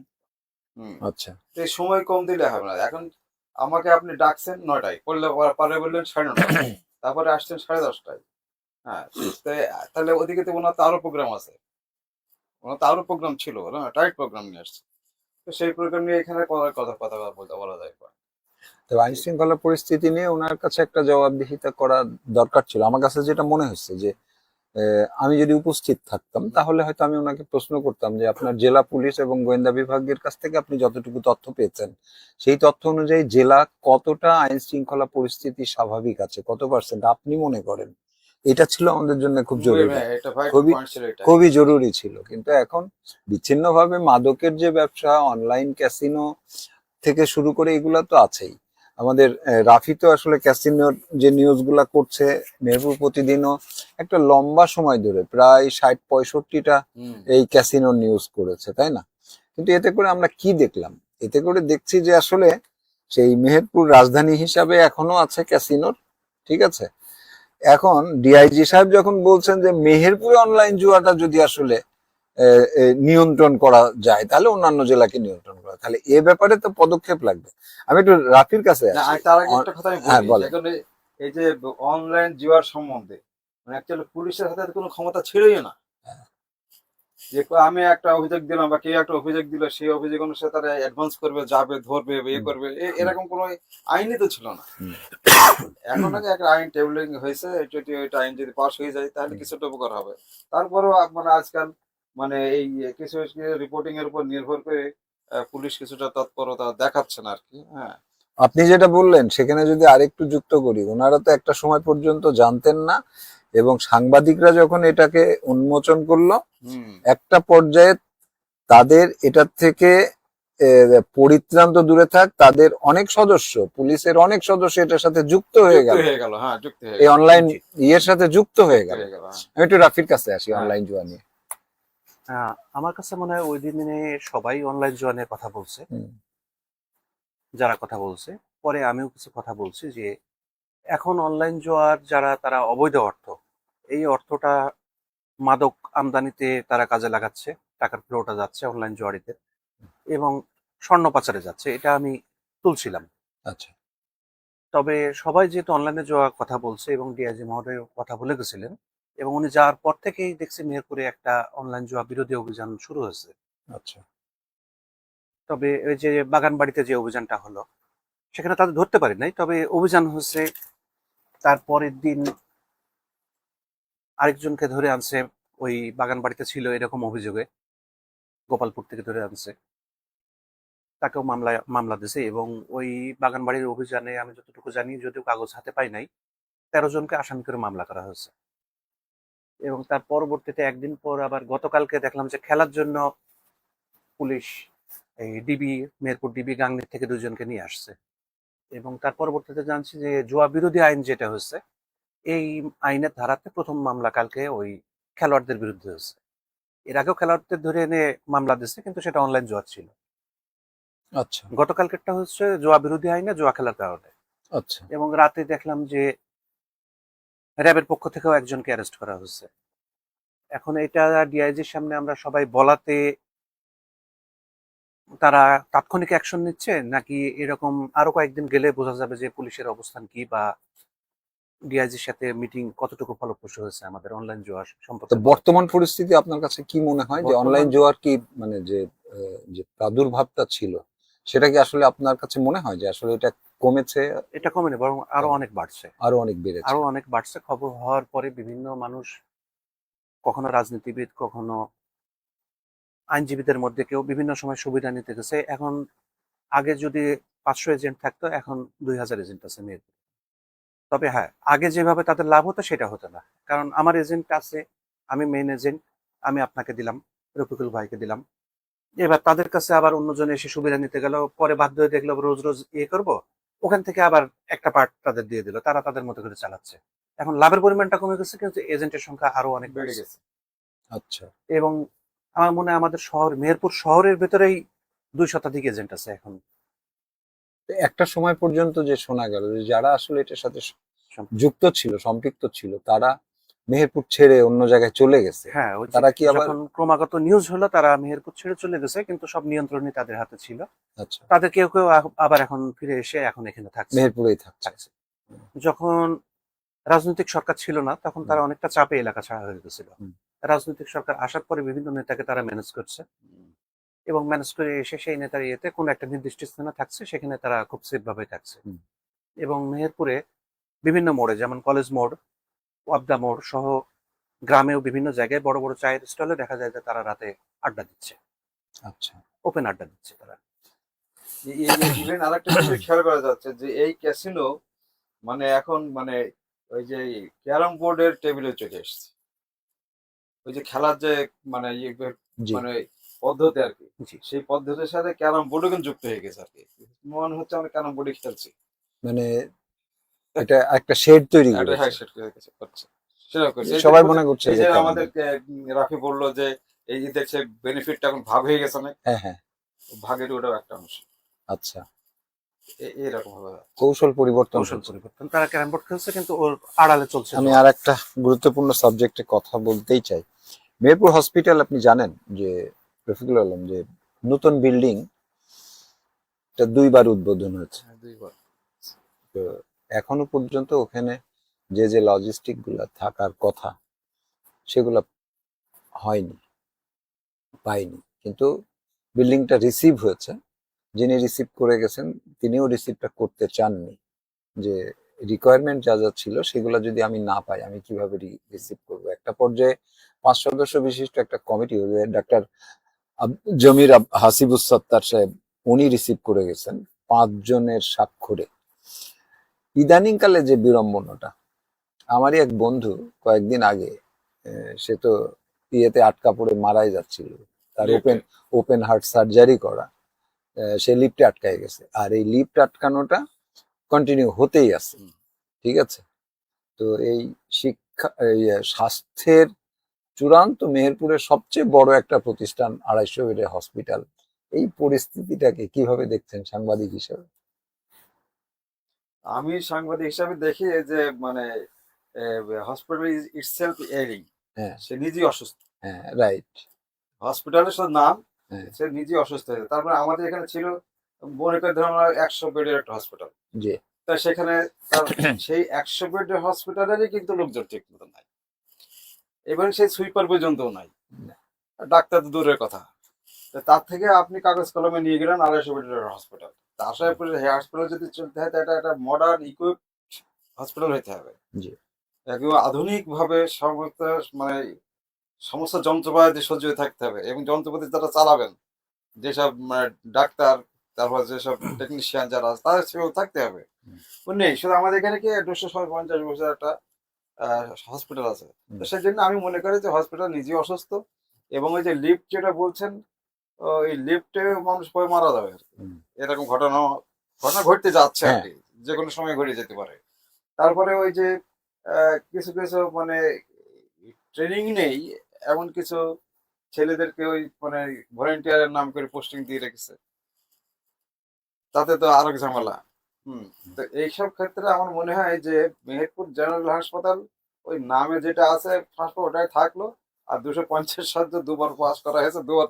আচ্ছা, তো এই সময় কম দিলে হবে না। এখন আমাকে আপনি ডাকছেন 9টায়, করলে পরে বললেন 9:30, তারপরে আসছেন 10:30টায়। হ্যাঁ, তাহলে ওদিকে তো ওনার তো আরো প্রোগ্রাম আছে, ওনার তো আরো প্রোগ্রাম ছিল না, টাইট প্রোগ্রাম নিয়ে আসছে। তো সেই প্রোগ্রাম নিয়ে এখানে কথা বলতে বলা যায় না। তো আইন শৃঙ্খলা পরিস্থিতি নিয়ে ওনার কাছে একটা জবাবদিহিতা করা দরকার ছিল। আমার কাছে যেটা মনে হচ্ছে যে আমি যদি উপস্থিত থাকতাম তাহলে হয়তো আমি ওনাকে প্রশ্ন করতাম যে আপনার জেলা পুলিশ এবং গোয়েন্দা বিভাগের কাছ থেকে আপনি যতটুকু তথ্য পেয়েছেন, সেই তথ্য অনুযায়ী জেলা কতটা আইন শৃঙ্খলা পরিস্থিতি স্বাভাবিক আছে, কত পার্সেন্ট আপনি মনে করেন? এটা ছিল আমাদের জন্য খুব জরুরি, এটা ভাই খুবই পয়েন্ট ছিল, এটা খুবই জরুরি ছিল। কিন্তু এখন বিচ্ছিন্নভাবে মাদকের যে ব্যবসা, অনলাইন ক্যাসিনো থেকে শুরু করে এগুলা তো আছেই। আমাদের রাফি তো আসলে ক্যাসিনোর যে নিউজ গুলা করছে, মেহবুব প্রতিদিনও একটা লম্বা সময় ধরে প্রায় 60-65টা এই ক্যাসিনোর নিউজ করেছে, তাই না? কিন্তু এতে করে আমরা কি দেখলাম? এতে করে দেখছি যে আসলে সেই মেহেরপুর রাজধানী হিসাবে এখনো আছে ক্যাসিনোর, ঠিক আছে? এখন ডিআইজি সাহেব যখন বলছেন যে মেহেরপুরে অনলাইন জুয়াটা যদি আসলে নিয়ন্ত্রণ করা যায়, তাহলে অন্যান্য জেলাকে নিয়ন্ত্রণ করা, তাহলে এ ব্যাপারে তো পদক্ষেপ লাগবে। আমি একটু রাফির কাছে না, আসি। তার আগে একটা কথা আমি হ্যাঁ, বলি, বলেন। এখন এই যে অনলাইন জুয়ার সম্বন্ধে মানে অ্যাকচুয়ালি পুলিশের হাতে কোনো ক্ষমতা ছিলই না। যে আমি একটা অভিযোগ দিলাম বা কেউ একটা অভিযোগ দিল, সেই অভিযোগ অনুসারে তারা অ্যাডভান্স করবে, যাবে, ধরবে, ইয়ে করবে, এরকম কোনো আইনই তো ছিল না। এখন আগে একটা আইন টেবলিং হয়েছে, যদি ওইটা আইন যদি পাস হয়ে যায় তাহলে কিছুটা উপকার হবে। তারপরেও মানে আজকাল মানে এই কিছু রিপোর্টিং এর উপর নির্ভর করে পুলিশ কিছুটা তৎপরতা দেখাচ্ছে না আর কি। হ্যাঁ, আপনি যেটা বললেন সেখানে যদি আরেকটু যুক্ত করি, ওনারা তো একটা সময় পর্যন্ত জানতেন না, এবং সাংবাদিকরা যখন এটাকে উন্মোচন করলো, একটা পর্যায়ে তাদের এটার থেকে পরিত্রাণ তো দূরে থাক, তাদের অনেক সদস্য, পুলিশের অনেক সদস্য এটার সাথে যুক্ত হয়ে গেল, হ্যাঁ, যুক্ত হয়ে এই গেল, অনলাইন ইয়ের সাথে যুক্ত হয়ে গেল। হ্যাঁ। আমি একটু রাফির কাছে আসি হ্যাঁ। অনলাইন জুয়া নিয়ে। আমার কাছে মনে হয় ওই দিনে সবাই অনলাইন জুয়া নিয়ে কথা বলছে, হুম, যারা কথা বলছে। পরে আমিও কিছু কথা বলছি যে এখন অনলাইন জুয়ার যারা, তারা অবৈধ অর্থ, এই অর্থটা মাদক আমদানিতে তারা কাজে লাগাচ্ছে, টাকার ফ্লোটা যাচ্ছে অনলাইন জুয়ারিতে, এবং স্বর্ণ পাচারে যাচ্ছে, এটা আমি তুলছিলাম। আচ্ছা, তবে সবাই যেহেতু অনলাইনে যাওয়ার কথা বলছে এবং ডিআইজি মহোদয় কথা বলে গেছিলেন, এবং উনি যাওয়ার পর থেকেই দেখছি মেহেরপুরে একটা অনলাইন জুয়া বিরোধী অভিযান শুরু হয়েছে। আচ্ছা, তবে ওই যে বাগানবাড়িতে যে অভিযানটা হলো, সেখানে তাদের ধরতে পারি নাই, তবে অভিযান হচ্ছে। তারপরের দিন আরেকজনকে ধরে আনছে, ওই বাগানবাড়িতে ছিল এরকম অভিযোগে, গোপালপুর থেকে ধরে আনছে, তাকেও মামলা দিছে। এবং ওই বাগানবাড়ির অভিযানে আমি যতটুকু জানি, যদিও কাগজ হাতে পাই নাই, 13 জনকে আসামি করে মামলা করা হয়েছে। এবং তার পরবর্তীতে একদিন পর আবার গতকালকে দেখলাম যে খেলার জন্য পুলিশ এই ডিবি, মেহেরপুর ডিবি গাংনী থেকে 2 জনকে নিয়ে আসছে। এবং তার পরবর্তীতে জানছি যে জুয়া বিরোধী আইন যেটা হচ্ছে, এই আইনের ধারাতে প্রথম মামলা কালকে ওই খেলোয়াড়দের বিরুদ্ধে হয়েছে। এর আগেও খেলোয়াড়দের ধরে এনে মামলা দিচ্ছে, কিন্তু সেটা অনলাইন জুয়া ছিল। আচ্ছা, গতকালকেরটা হচ্ছে জুয়া বিরোধী আইনে জুয়া খেলার কারণে। আচ্ছা। এবং রাতে দেখলাম যে র্যাবের পক্ষ থেকেও একজনকে অ্যারেস্ট করা হয়েছে। এখন এটা ডিআইজির সামনে আমরা সবাই বলাতে তারা তাৎক্ষণিক অ্যাকশন নিচ্ছে, নাকি এরকম আরো কয়েকদিন গেলে বোঝা যাবে যে পুলিশের অবস্থান কি, বা ডিআইজির সাথে মিটিং কতটুকু ফলপ্রসূ হয়েছে আমাদের অনলাইন জুয়া তো সম্পর্কে। বর্তমান পরিস্থিতি আপনার কাছে কি মনে হয়, যে অনলাইন জুয়ার কি মানে যে প্রাদুর্ভাবটা ছিল, সেটা কি আসলে আপনার কাছে মনে হয় যে আসলে এটা কমেছে? এটা কমেনি, বরং আরো অনেক বাড়ছে, আরো অনেক বেড়েছে। আরো অনেক বাড়ছে। খবর হওয়ার পরে বিভিন্ন মানুষ, কখনো রাজনীতিবিদ, কখনো আইনজীবীদের মধ্যে কেউ বিভিন্ন সময় সুবিধা নিতে গেছে। এখন আগে যদি 500 এজেন্ট থাকতো, এখন 2000 এজেন্ট আছে মেহেরপুরে। তবে হ্যাঁ, আগে যেভাবে তাদের লাভ হতো সেটা হতো না, কারণ আমার এজেন্ট আছে, আমি মেইন এজেন্ট, আমি আপনাকে দিলাম, রফিকুল ভাইকে দিলাম। এবার তাদের কাছে আবার অন্যজন এসে সুবিধা নিতে গেল, পরে বাধ্য হয়ে দেখলো রোজ রোজ ইয়ে করবো, ওখান থেকে আবার একটা পার্ট তাদের দিয়ে দিল, তারা তাদের মতো করে চালাচ্ছে। এখন লাভের পরিমাণটা কমে গেছে, কিন্তু এজেন্টের সংখ্যা আরো অনেক বেড়ে গেছে। আচ্ছা, এবং আমার মনে হয় আমাদের শহর, মেহেরপুর শহরের ভেতরেই 2 শতাধিক এজেন্ট আছে এখন। একটা সময় পর্যন্ত যে শোনা গেল যে যারা আসলে এটার সাথে যুক্ত ছিল, সম্পৃক্ত ছিল, তারা মেহেরপুর ছেড়ে অন্য জায়গায় চলে গেছে। হ্যাঁ, তারা কি আবার যখন ক্রমাগত নিউজ হলো তারা মেহেরপুর ছেড়ে চলে গেছে, কিন্তু সব নিয়ন্ত্রণই তাদের হাতে ছিল। আচ্ছা, তাদের কেউ কেউ আবার এখন ফিরে এসে এখন এখানে থাকছে। মেহেরপুরেই থাকছে। যখন রাজনৈতিক সরকার ছিল না, তখন তারা অনেকটা চাপে এলাকা ছাড়া হয়ে গেছিল। রাজনৈতিক সরকার আসার পরে বিভিন্ন নেতাকে তারা ম্যানেজ করছে, এবং ম্যানেজ করে এসে সেই নেতার ইয়েতে কোনো একটা নির্দিষ্ট স্থানে থাকছে, সেখানে তারা খুব সেফ ভাবে থাকছে। এবং মেহেরপুরে বিভিন্ন মোড়ে, যেমন কলেজ মোড়, ওয়াবদা মোড় সহ গ্রামেও বিভিন্ন জায়গায় বড় বড় চায়ের স্টলে দেখা যায় যে তারা রাতে আড্ডা দিচ্ছে। আচ্ছা, ওপেন আড্ডা দিচ্ছে তারা। ইভেন আরেকটা বিষয় খেয়াল করা যাচ্ছে যে এই ক্যাসিনো মানে এখন মানে ওই যে ক্যারাম বোর্ডের টেবিলে চলে এসেছে। ওই যে খেলার যে মানে মানে পদ্ধতি আর কি, সেই পদ্ধতির সাথে ক্যারাম বোর্ডও কিন্তু যুক্ত হয়ে গেছে আর কি। মনে হচ্ছে আমরা ক্যারাম বোর্ডে খেলছি, মানে এটা একটা শেড তৈরি করছে। সেটা করছে, সবাই মনে করছে এই যে আমাদের রাফি বললো যে এই ঈদের সে বেনিফিটটা এখন ভাগ হয়ে গেছে না। হ্যাঁ, হ্যাঁ, ভাগের ওটাও একটা অংশ। আচ্ছা, এরকম ভাবে কৌশল পরিবর্তন। তারা ক্যারাম বোর্ড খেলছে, কিন্তু ওর আড়ালে চলছে। আমি আর একটা গুরুত্বপূর্ণ সাবজেক্টে কথা বলতেই চাই। মেহেরপুর হসপিটাল আপনি জানেন যে রফিকুল আলম, যে নতুন বিল্ডিং এটা 2বার উদ্বোধন হয়েছে। 2বার। তো এখনো পর্যন্ত ওখানে যে যে লজিস্টিক গুলা থাকার কথা সেগুলা হয়নি, পাইনি। কিন্তু বিল্ডিংটা রিসিভ হয়েছে, যিনি রিসিভ করে গেছেন তিনিও রিসিভটা করতে চাননি, যে রিকোয়ারমেন্ট যা যা ছিল সেগুলো যদি আমি না পাই আমি কিভাবে রিসিভ করব। একটা পর্যায়ে 5 সদস্য বিশিষ্ট একটা কমিটি, ডাক্তার জমির হাসিবুস সত্তার সাহেব, উনি রিসিভ করে গেছেন 5 জনের স্বাক্ষরে। ইদানিংকালে যে বিড়ম্বনাটা, আমারই এক বন্ধু কয়েকদিন আগে সে তো ইয়েতে আটকা পড়ে মারাই যাচ্ছিল, তার ওপেন ওপেন হার্ট সার্জারি করা, সে লিফটে আটকায় গেছে। আর এই লিফট আটকানোটা কন্টিনিউ হতেই আছে, ঠিক আছে। তো এই শিক্ষা, এই স্বাস্থ্যের চূড়ান্ত মেহেরপুরের সবচেয়ে বড় একটা প্রতিষ্ঠান, 250 বেডের হসপিটাল, এই পরিস্থিতিটাকে কিভাবে দেখছেন সাংবাদিক হিসেবে? আমি সাংবাদিক হিসাবে দেখি যে মানে হসপিটাল ইটসেলফ এরিং, হ্যাঁ সে নিজেই অসুস্থ। হ্যাঁ, রাইট। হসপিটালের শুধু নাম, হ্যাঁ, সে নিজেই অসুস্থ হয়েছে। তারপরে আমাদের এখানে ছিল মনে করে ধরুন 100 বেডের একটা হসপিটাল, জি। তা সেখানে তার সেই 100 বেডের হসপিটালেরই কিন্তু লোকজন ঠিক মতো নাই, এবং সেই সুইপার পর্যন্ত নাই, ডাক্তার তো দূরের কথা। তো তার থেকে আপনি কাগজ কলমে নিয়ে গেলেন 250 বেডের হসপিটাল। তা আশা করি হসপিটাল যদি চলতে হয়, এটা একটা মডার্ন ইকুইপ হসপিটাল হইতে হবে, জি। একেবারে আধুনিক ভাবে সমস্ত মানে সমস্ত যন্ত্রপাতি সজ্জিত থাকতে হবে, এবং যন্ত্রপাতি যারা চালাবেন, যেসব ডাক্তার, তারপর যেসব টেকনিশিয়ান যারা আছে, তাদের সেগুলো থাকতে হবে। নেই, শুধু আমাদের এখানে কি 250 বছর একটা হসপিটাল আছে। তো সেই জন্য আমি মনে করি যে হসপিটাল নিজেই অসুস্থ, এবং ওই যে লিফট যেটা বলছেন, ওই লিফটে মানুষ পরে মারা যাবে আর কি। এরকম ঘটনা ঘটনা ঘটতে যাচ্ছে আর কি, যে কোনো সময় ঘটে যেতে পারে। তারপরে ওই যে কিছু কিছু মানে ট্রেনিং নেই এমন কিছু ছেলেদেরকে ওই মানে ভলেন্টিয়ারের নাম করে পোস্টিং দিয়ে রেখেছে, তাতে তো আরো ঝামেলা। তো এইসব ক্ষেত্রে আমার মনে হয় যে মেহেরপুর জেনারেল হাসপাতাল ওই নামে যেটা আছে হাসপাতাল ওটাই থাকলো। আর 250 শয্য 2বার পাস করা হয়েছে, 2বার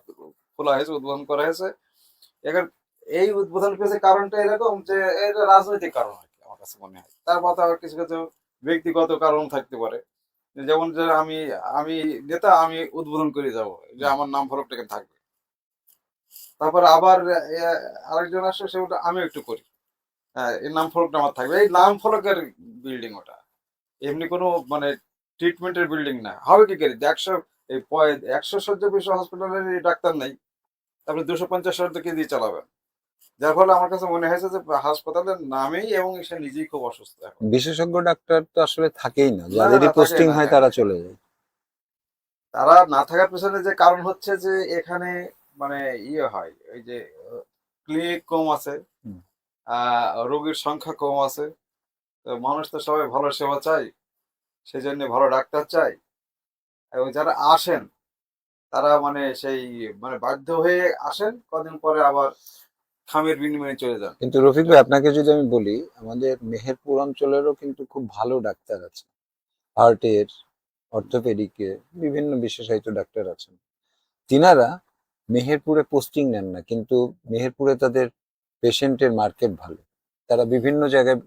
খোলা হয়েছে, উদ্বোধন করা হয়েছে। এখন এই উদ্বোধন পেয়েছে কারণটা এরকম যে এটা রাজনৈতিক কারণ আর কি, আমার কাছে মনে হয়। তার মতো আবার কিছু কিছু ব্যক্তিগত কারণ থাকতে পারে, যেমন যে আমি আমি নেতা, আমি উদ্বোধন করে যাব, যে আমার নাম ফলকটা এখানে থাকবে। তারপর আবার আরেকজন আসে, সে ওটা আমি একটু করি, হ্যাঁ এই নাম ফলকটা আমার থাকবে। এই নাম ফলকের বিল্ডিং ওটা, এমনি কোনো মানে ট্রিটমেন্টের বিল্ডিং না। হবে কি করে 100 শয্য বিশিষ্ট হসপিটালের ডাক্তার নেই, তারপরে 250 শয্য কে দিয়ে চালাবেন? যার ফলে আমার কাছে মনে হয়েছে যে হাসপাতালের নামেই, এবং সে নিজেই খুব অসুস্থ এখন। বিশেষজ্ঞ ডাক্তার তো আসলে থাকেই না, না, যাদেরই থাকে পোস্টিং না, হয় হ্যাঁ, তারা হ্যাঁ। চলে যায়। তারা না থাকার পেছনে যে কারণ হচ্ছে যে এখানে মানে ইয়ে হয়, ওই যে ক্লিনিক কম আছে, রোগীর সংখ্যা কম আছে। তো মানুষ তো সবাই ভালো সেবা চাই, সেই জন্য ভালো ডাক্তার চাই, এবং যারা আসেন তারা মানে সেই মানে বাধ্য হয়ে আসেন, কদিন পরে আবার খামের বিনিময়ে চলে যান। কিন্তু রফিক ভাই, আপনাকে যদি আমি বলি, আমাদের মেহেরপুর অঞ্চলেরও কিন্তু খুব ভালো ডাক্তার আছে, হার্টের, অর্থোপেডিকে, বিভিন্ন বিশেষায়িত ডাক্তার আছেন। তিনারা মেহেরপুরে পোস্টিং নেন না, কিন্তু মেহেরপুরে তাদের পেশেন্টের মার্কেট ভালো, তারা বিভিন্ন জায়গায়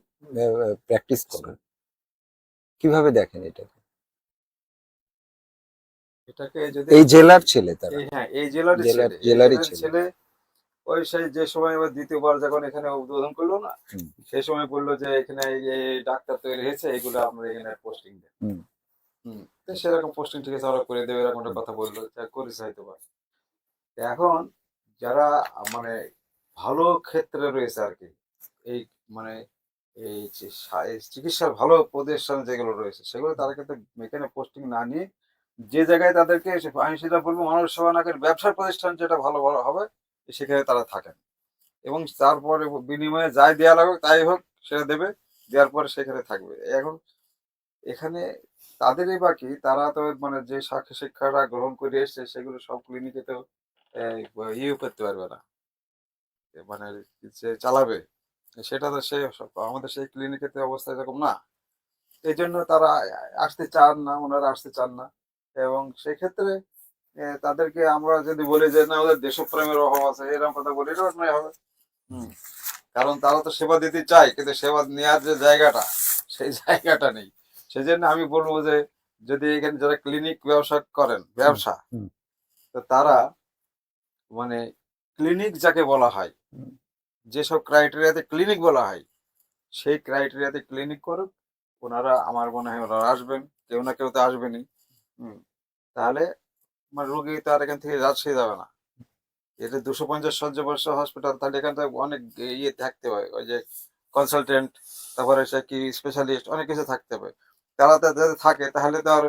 প্র্যাকটিস করেন। কিভাবে দেখেন এটাকে? এটাকে যদি এই জেলার ছেলে তারা, হ্যাঁ, এই জেলারই ছেলে, এই জেলারই জেলার ছেলে। ছেলে। ওই সেই যে সময় এবার দ্বিতীয়বার যখন এখানে উদ্বোধন করলো না, সেই সময় বললো যে এখানে এই ডাক্তার তৈরি হয়েছে, এগুলো আমরা এখানে পোস্টিং দেন। তো সেরকম পোস্টিং ঠিক আছে, ওরা করে দেবে, এরকম একটা কথা বললো, করেছে হয়তো বা। এখন যারা মানে ভালো ক্ষেত্রে রয়েছে আর কি, এই মানে এই যে এই চিকিৎসার ভালো প্রতিষ্ঠান যেগুলো রয়েছে, সেগুলো তারা কিন্তু এখানে পোস্টিং না নিয়ে যে জায়গায় তাদেরকে আমি সেটা বলবো মানুষ সেবা না করে ব্যবসার প্রতিষ্ঠান যেটা ভালো ভালো হবে, সেখানে তারা থাকেন, এবং তারপরে বিনিময়ে যাই দেওয়া লাগবে তাই হোক সেটা দেবে, দেওয়ার পরে সেখানে থাকবে। এখন এখানে তাদেরই বাকি, তারা তো মানে যে শিক্ষাটা গ্রহণ করে এসছে সেগুলো সব ক্লিনিকে তো ইয়ে করতে পারবে না, মানে যে চালাবে, সেটা তো সে আমাদের সেই ক্লিনিকের অবস্থা এরকম না। এই জন্য তারা আসতে চান না, ওনারা আসতে চান না, এবং সেক্ষেত্রে তাদেরকে আমরা যদি বলি যে না ওদের দেশপ্রেমের অভাব আছে এরকম কথা বলি এটা নয় হবে। কারণ তারা তো সেবা দিতে চায় কিন্তু সেবা নেওয়ার যে জায়গাটা সেই জায়গাটা নেই। সেই জন্য আমি বলবো যে যদি এখানে যারা ক্লিনিক ব্যবসা করেন ব্যবসা, তো তারা মানে ক্লিনিক যাকে বলা হয়, যেসব ক্রাইটেরিয়াতে ক্লিনিক বলা হয় সেই ক্রাইটেরিয়াতে ক্লিনিক করুক। ওনারা আমার মনে হয় ওনারা আসবেন, কেউ না কেউ তো আসবেনই। তাহলে মানে রোগী তো আর এখান থেকে রাজশাহী যাবে না। এটা 250 শয্যা বর্ষা হসপিটাল, তাহলে এখান থেকে অনেক ইয়ে থাকতে হয়, ওই যে কনসালটেন্ট, তারপরে সে কি স্পেশালিস্ট অনেক কিছু থাকতে হবে। তারা যদি থাকে তাহলে তো আর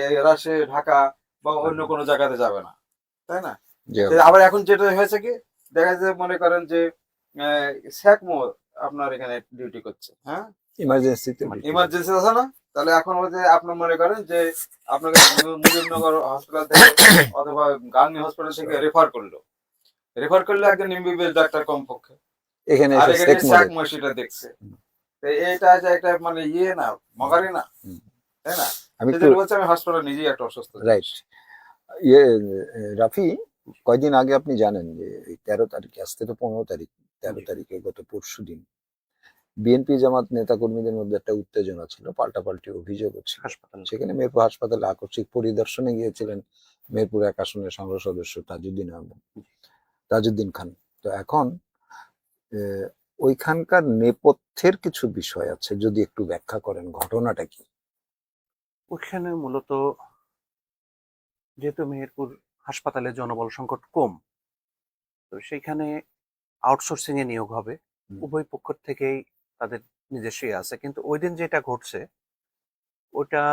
এই রাজশাহী ঢাকা বা অন্য কোনো জায়গাতে যাবে না, তাই না? আবার এখন যেটা হয়েছে কি দেখা যায় মনে করেন যে স্যাকমো আপনার এখানে ডিউটি করছে, হ্যাঁ ইমার্জেন্সি আছে না, তাহলে এখন হচ্ছে আপনার মনে করেন যে আপনাকে মুজিবনগর হসপিটাল থেকে অথবা গান্ধী হসপিটাল থেকে রেফার করলো একজন এমবিবিএস ডাক্তার কমপক্ষে, এখানে আর এখানে স্যাকমো সেটা দেখছে। তো এটা যে একটা মানে ইয়ে না, মগারি না, তাই না? আমি বলছি আমি হাসপাতালে নিজেই একটা অসুস্থ। রাইট। ইয়ে রাফি, কয়দিন আগে আপনি জানেন যে 13 তারিখে, আজ থেকে 15 তারিখ, 13 তারিখে গত পরশু দিন বিএনপি জামাত নেতাকর্মীদের মধ্যে একটা উত্তেজনা ছিল, পাল্টাপাল্টি অভিযোগ হচ্ছে হাসপাতালে। সেখানে মেহেরপুর হাসপাতালে আকস্মিক পরিদর্শনে গিয়েছিলেন মেহেরপুর 1 আসনের সংসদ সদস্য তাজউদ্দিন খান। তো এখন ওইখানকার নেপথ্যের কিছু বিষয় আছে, যদি একটু ব্যাখ্যা করেন ঘটনাটা কি? ওখানে মূলত যেহেতু মেহেরপুর হাসপাতালে জনবল সংকট কম, তো সেখানে আউটসোর্সিং এ নিয়োগ হবে। উভয় পক্ষ থেকেই তাদের নিজস্বই আছে, কিন্তু ওই দিন যেটা ঘটছে ওটা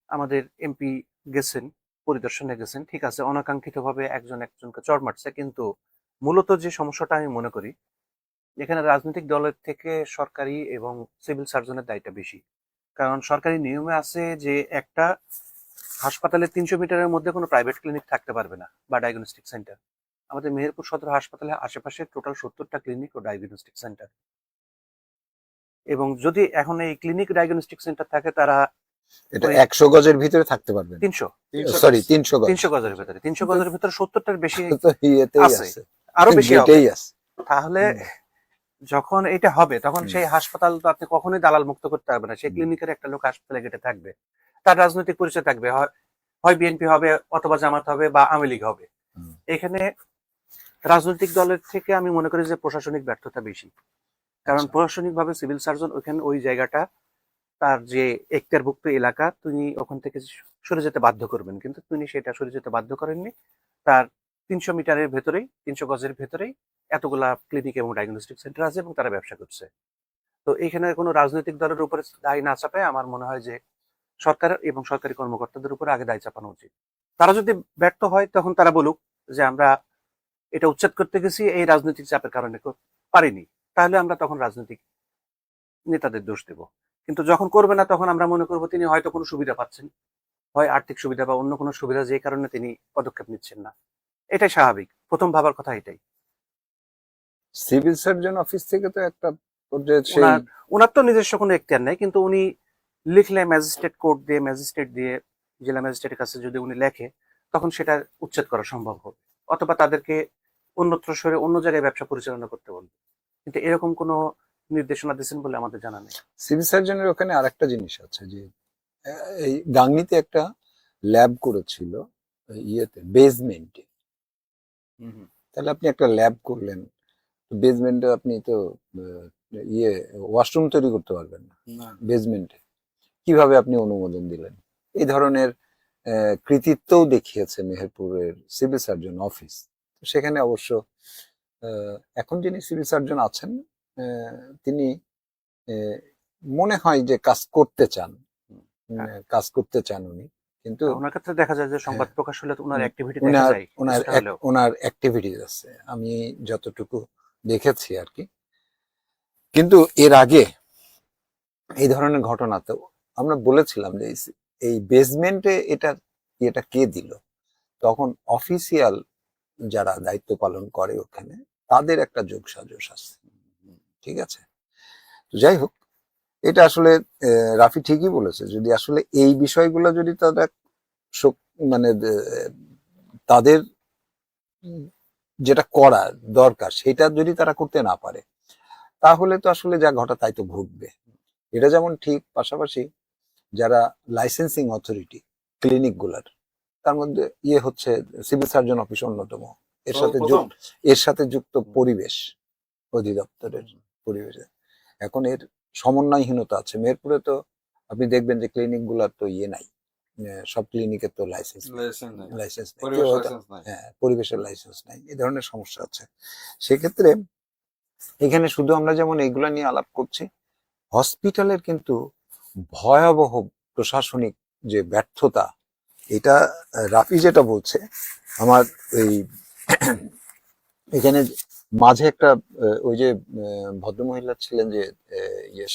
আমাদের এমপি গেছেন, পরিদর্শনে গেছেন, ঠিক আছে, অনাকাঙ্ক্ষিতভাবে একজন একজনকে চড় মারছে, কিন্তু মূলত যে সমস্যাটা আমি মনে করি এখানে রাজনৈতিক দলের থেকে সরকারি এবং সিভিল সার্জনের দায়িত্ব বেশি। কারণ সরকারি নিয়মে আছে যে একটা হাসপাতালে 300 মিটারের মধ্যে কোনো প্রাইভেট ক্লিনিক থাকতে পারবে না বা ডায়াগনস্টিক সেন্টার। আমাদের মেহেরপুর সদর হাসপাতালে আশেপাশে টোটাল 70টা ক্লিনিক ও ডায়াগনস্টিক সেন্টার, এবং যদি এখন এই ক্লিনিক ডায়াগনস্টিক সেন্টার থাকে তারা এটা 100 গজের ভিতরে থাকতে পারবেন। 300 সরি 300 গজ, 300 গজের ভিতরে, 300 গজের ভিতরে 70টার বেশি তো ইয়েতেই আছে, আছে, আরো বেশি হবে। এটাই আছে। তাহলে যখন এটা হবে তখন সেই হাসপাতাল তো আপনি কখনোই দালাল মুক্ত করতে পারবেন না। সেই ক্লিনিকের একটা লোক হাসপাতালে গেটে থাকবে, তার রাজনৈতিক পরিচয় থাকবে, হয় বিএনপি হবে অথবা জামাত হবে বা আওয়ামী লীগ হবে। এখানে রাজনৈতিক দলের থেকে আমি মনে করি যে প্রশাসনিক ব্যর্থতা বেশি। কারণ প্রশাসনিক ভাবে সিভিল সার্জন ওখানে ওই জায়গাটা তার যে এখতিয়ারভুক্ত এলাকা, তিনি ওখান থেকে সরে যেতে বাধ্য করবেন, কিন্তু তিনি সেটা সরে যেতে বাধ্য করেননি। তার 300 মিটারের ভেতরেই, 300 গজের ভেতরেই এতগুলা ক্লিনিক এবং ডায়াগনস্টিক সেন্টার আছে এবং তারা ব্যবসা করছে। তো এখানে কোনো রাজনৈতিক দলের উপরে দায় না চাপায় আমার মনে হয় যে সরকার এবং সরকারি কর্মকর্তাদের উপরে আগে দায় চাপানো উচিত। তারা যদি ব্যর্থ হয় তখন তারা বলুক যে আমরা এটা উচ্ছেদ করতে গেছি এই রাজনৈতিক চাপের কারণে পারিনি, তাহলে আমরা তখন রাজনৈতিক নেতাদের দোষ দেব। কিন্তু যখন করবে না তখন আমরা মনে করবো তিনি হয়তো কোনো সুবিধা পাচ্ছেন, হয় আর্থিক সুবিধা বা অন্য কোনো সুবিধা, যে কারণে তিনি পদক্ষেপ নিচ্ছেন না। এটাই স্বাভাবিক, প্রথম ভাবার কথা এটাই। সিভিল সার্জন অফিস থেকে তো একটা ওনার তো নিজস্ব কোনো এখতিয়ার নেই, কিন্তু উনি লিখলে ম্যাজিস্ট্রেট কোর্ট দিয়ে, ম্যাজিস্ট্রেট দিয়ে, জেলা ম্যাজিস্ট্রেটের কাছে যদি উনি লেখে তখন সেটা উচ্ছেদ করা সম্ভব হবে, অথবা তাদেরকে অন্যত্র সরে অন্য জায়গায় ব্যবসা পরিচালনা করতে বলবে। কিন্তু এরকম কোনো নির্দেশনা দিচ্ছেন বলে আমাদের জানা নেই। সিভিল সার্জনের ওখানে আরেকটা জিনিস আছে যে এই গাংনীতে একটা ল্যাব করেছিল ইয়েতে, বেসমেন্টে। তাহলে আপনি একটা ল্যাব করলেন বেসমেন্টে, আপনি তো ইয়ে ওয়াশরুম তৈরি করতে পারবেন না বেসমেন্টে, কিভাবে আপনি অনুমোদন দিলেন? এই ধরনের কৃতিত্বও দেখিয়েছে মেহেরপুরের সিভিল সার্জন অফিস। সেখানে অবশ্য এখন যিনি সিভিল সার্জন আছেন তিনি মনে হয় যে কাজ করতে চান উনি, কিন্তু ওনার ক্ষেত্রে দেখা যায় যে সংবাদ প্রকাশ হলে ওনার অ্যাক্টিভিটি ওনার অ্যাক্টিভিটিস আছে, আমি যতটুকু দেখেছি আর কি। কিন্তু এর আগে এই ধরনের ঘটনা তো আমরা বলেছিলাম যে এই বেসমেন্টে এটা কে দিল, তখন অফিসিয়াল যারা দায়িত্ব পালন করে ওখানে তাদের একটা যোগসাজশ আছে, ঠিক আছে? তো যাই হোক, এটা আসলে রাফি ঠিকই বলেছে, যদি আসলে এই বিষয়গুলো যদি তারা মানে তাদের যেটা করা দরকার সেটা যদি তারা করতে না পারে, তাহলে তো আসলে যা ঘটা তাই তো ঘটবে। এটা যেমন ঠিক, পাশাপাশি যারা লাইসেন্সিং অথরিটি ক্লিনিক গুলার, তার মধ্যে হচ্ছে সিভিল সার্জন অফিস অন্যতম, এর সাথে প্রথম এর সাথে যুক্ত পরিবেশ অধিদপ্তরের পরিবেশে এখন এর সমন্বয়হীনতা আছে। মেহেরপুরে তো আপনি দেখবেন যে ক্লিনিক গুলার তো নাই, সব ক্লিনিকের তো লাইসেন্স লাইসেন্স নাই, পরিবেশ লাইসেন্স নাই। হ্যাঁ, পরিবেশের লাইসেন্স নাই, এই ধরনের সমস্যা আছে। সেক্ষেত্রে এখানে শুধু আমরা যেমন এইগুলা নিয়ে আলাপ করছি, হসপিটালের কিন্তু ভয়াবহ প্রশাসনিক যে ব্যর্থতা, এটা রাফি যেটা বলছে, আমার এই এখানে মাঝে একটা ওই যে ভদ্রমহিলা ছিলেন যে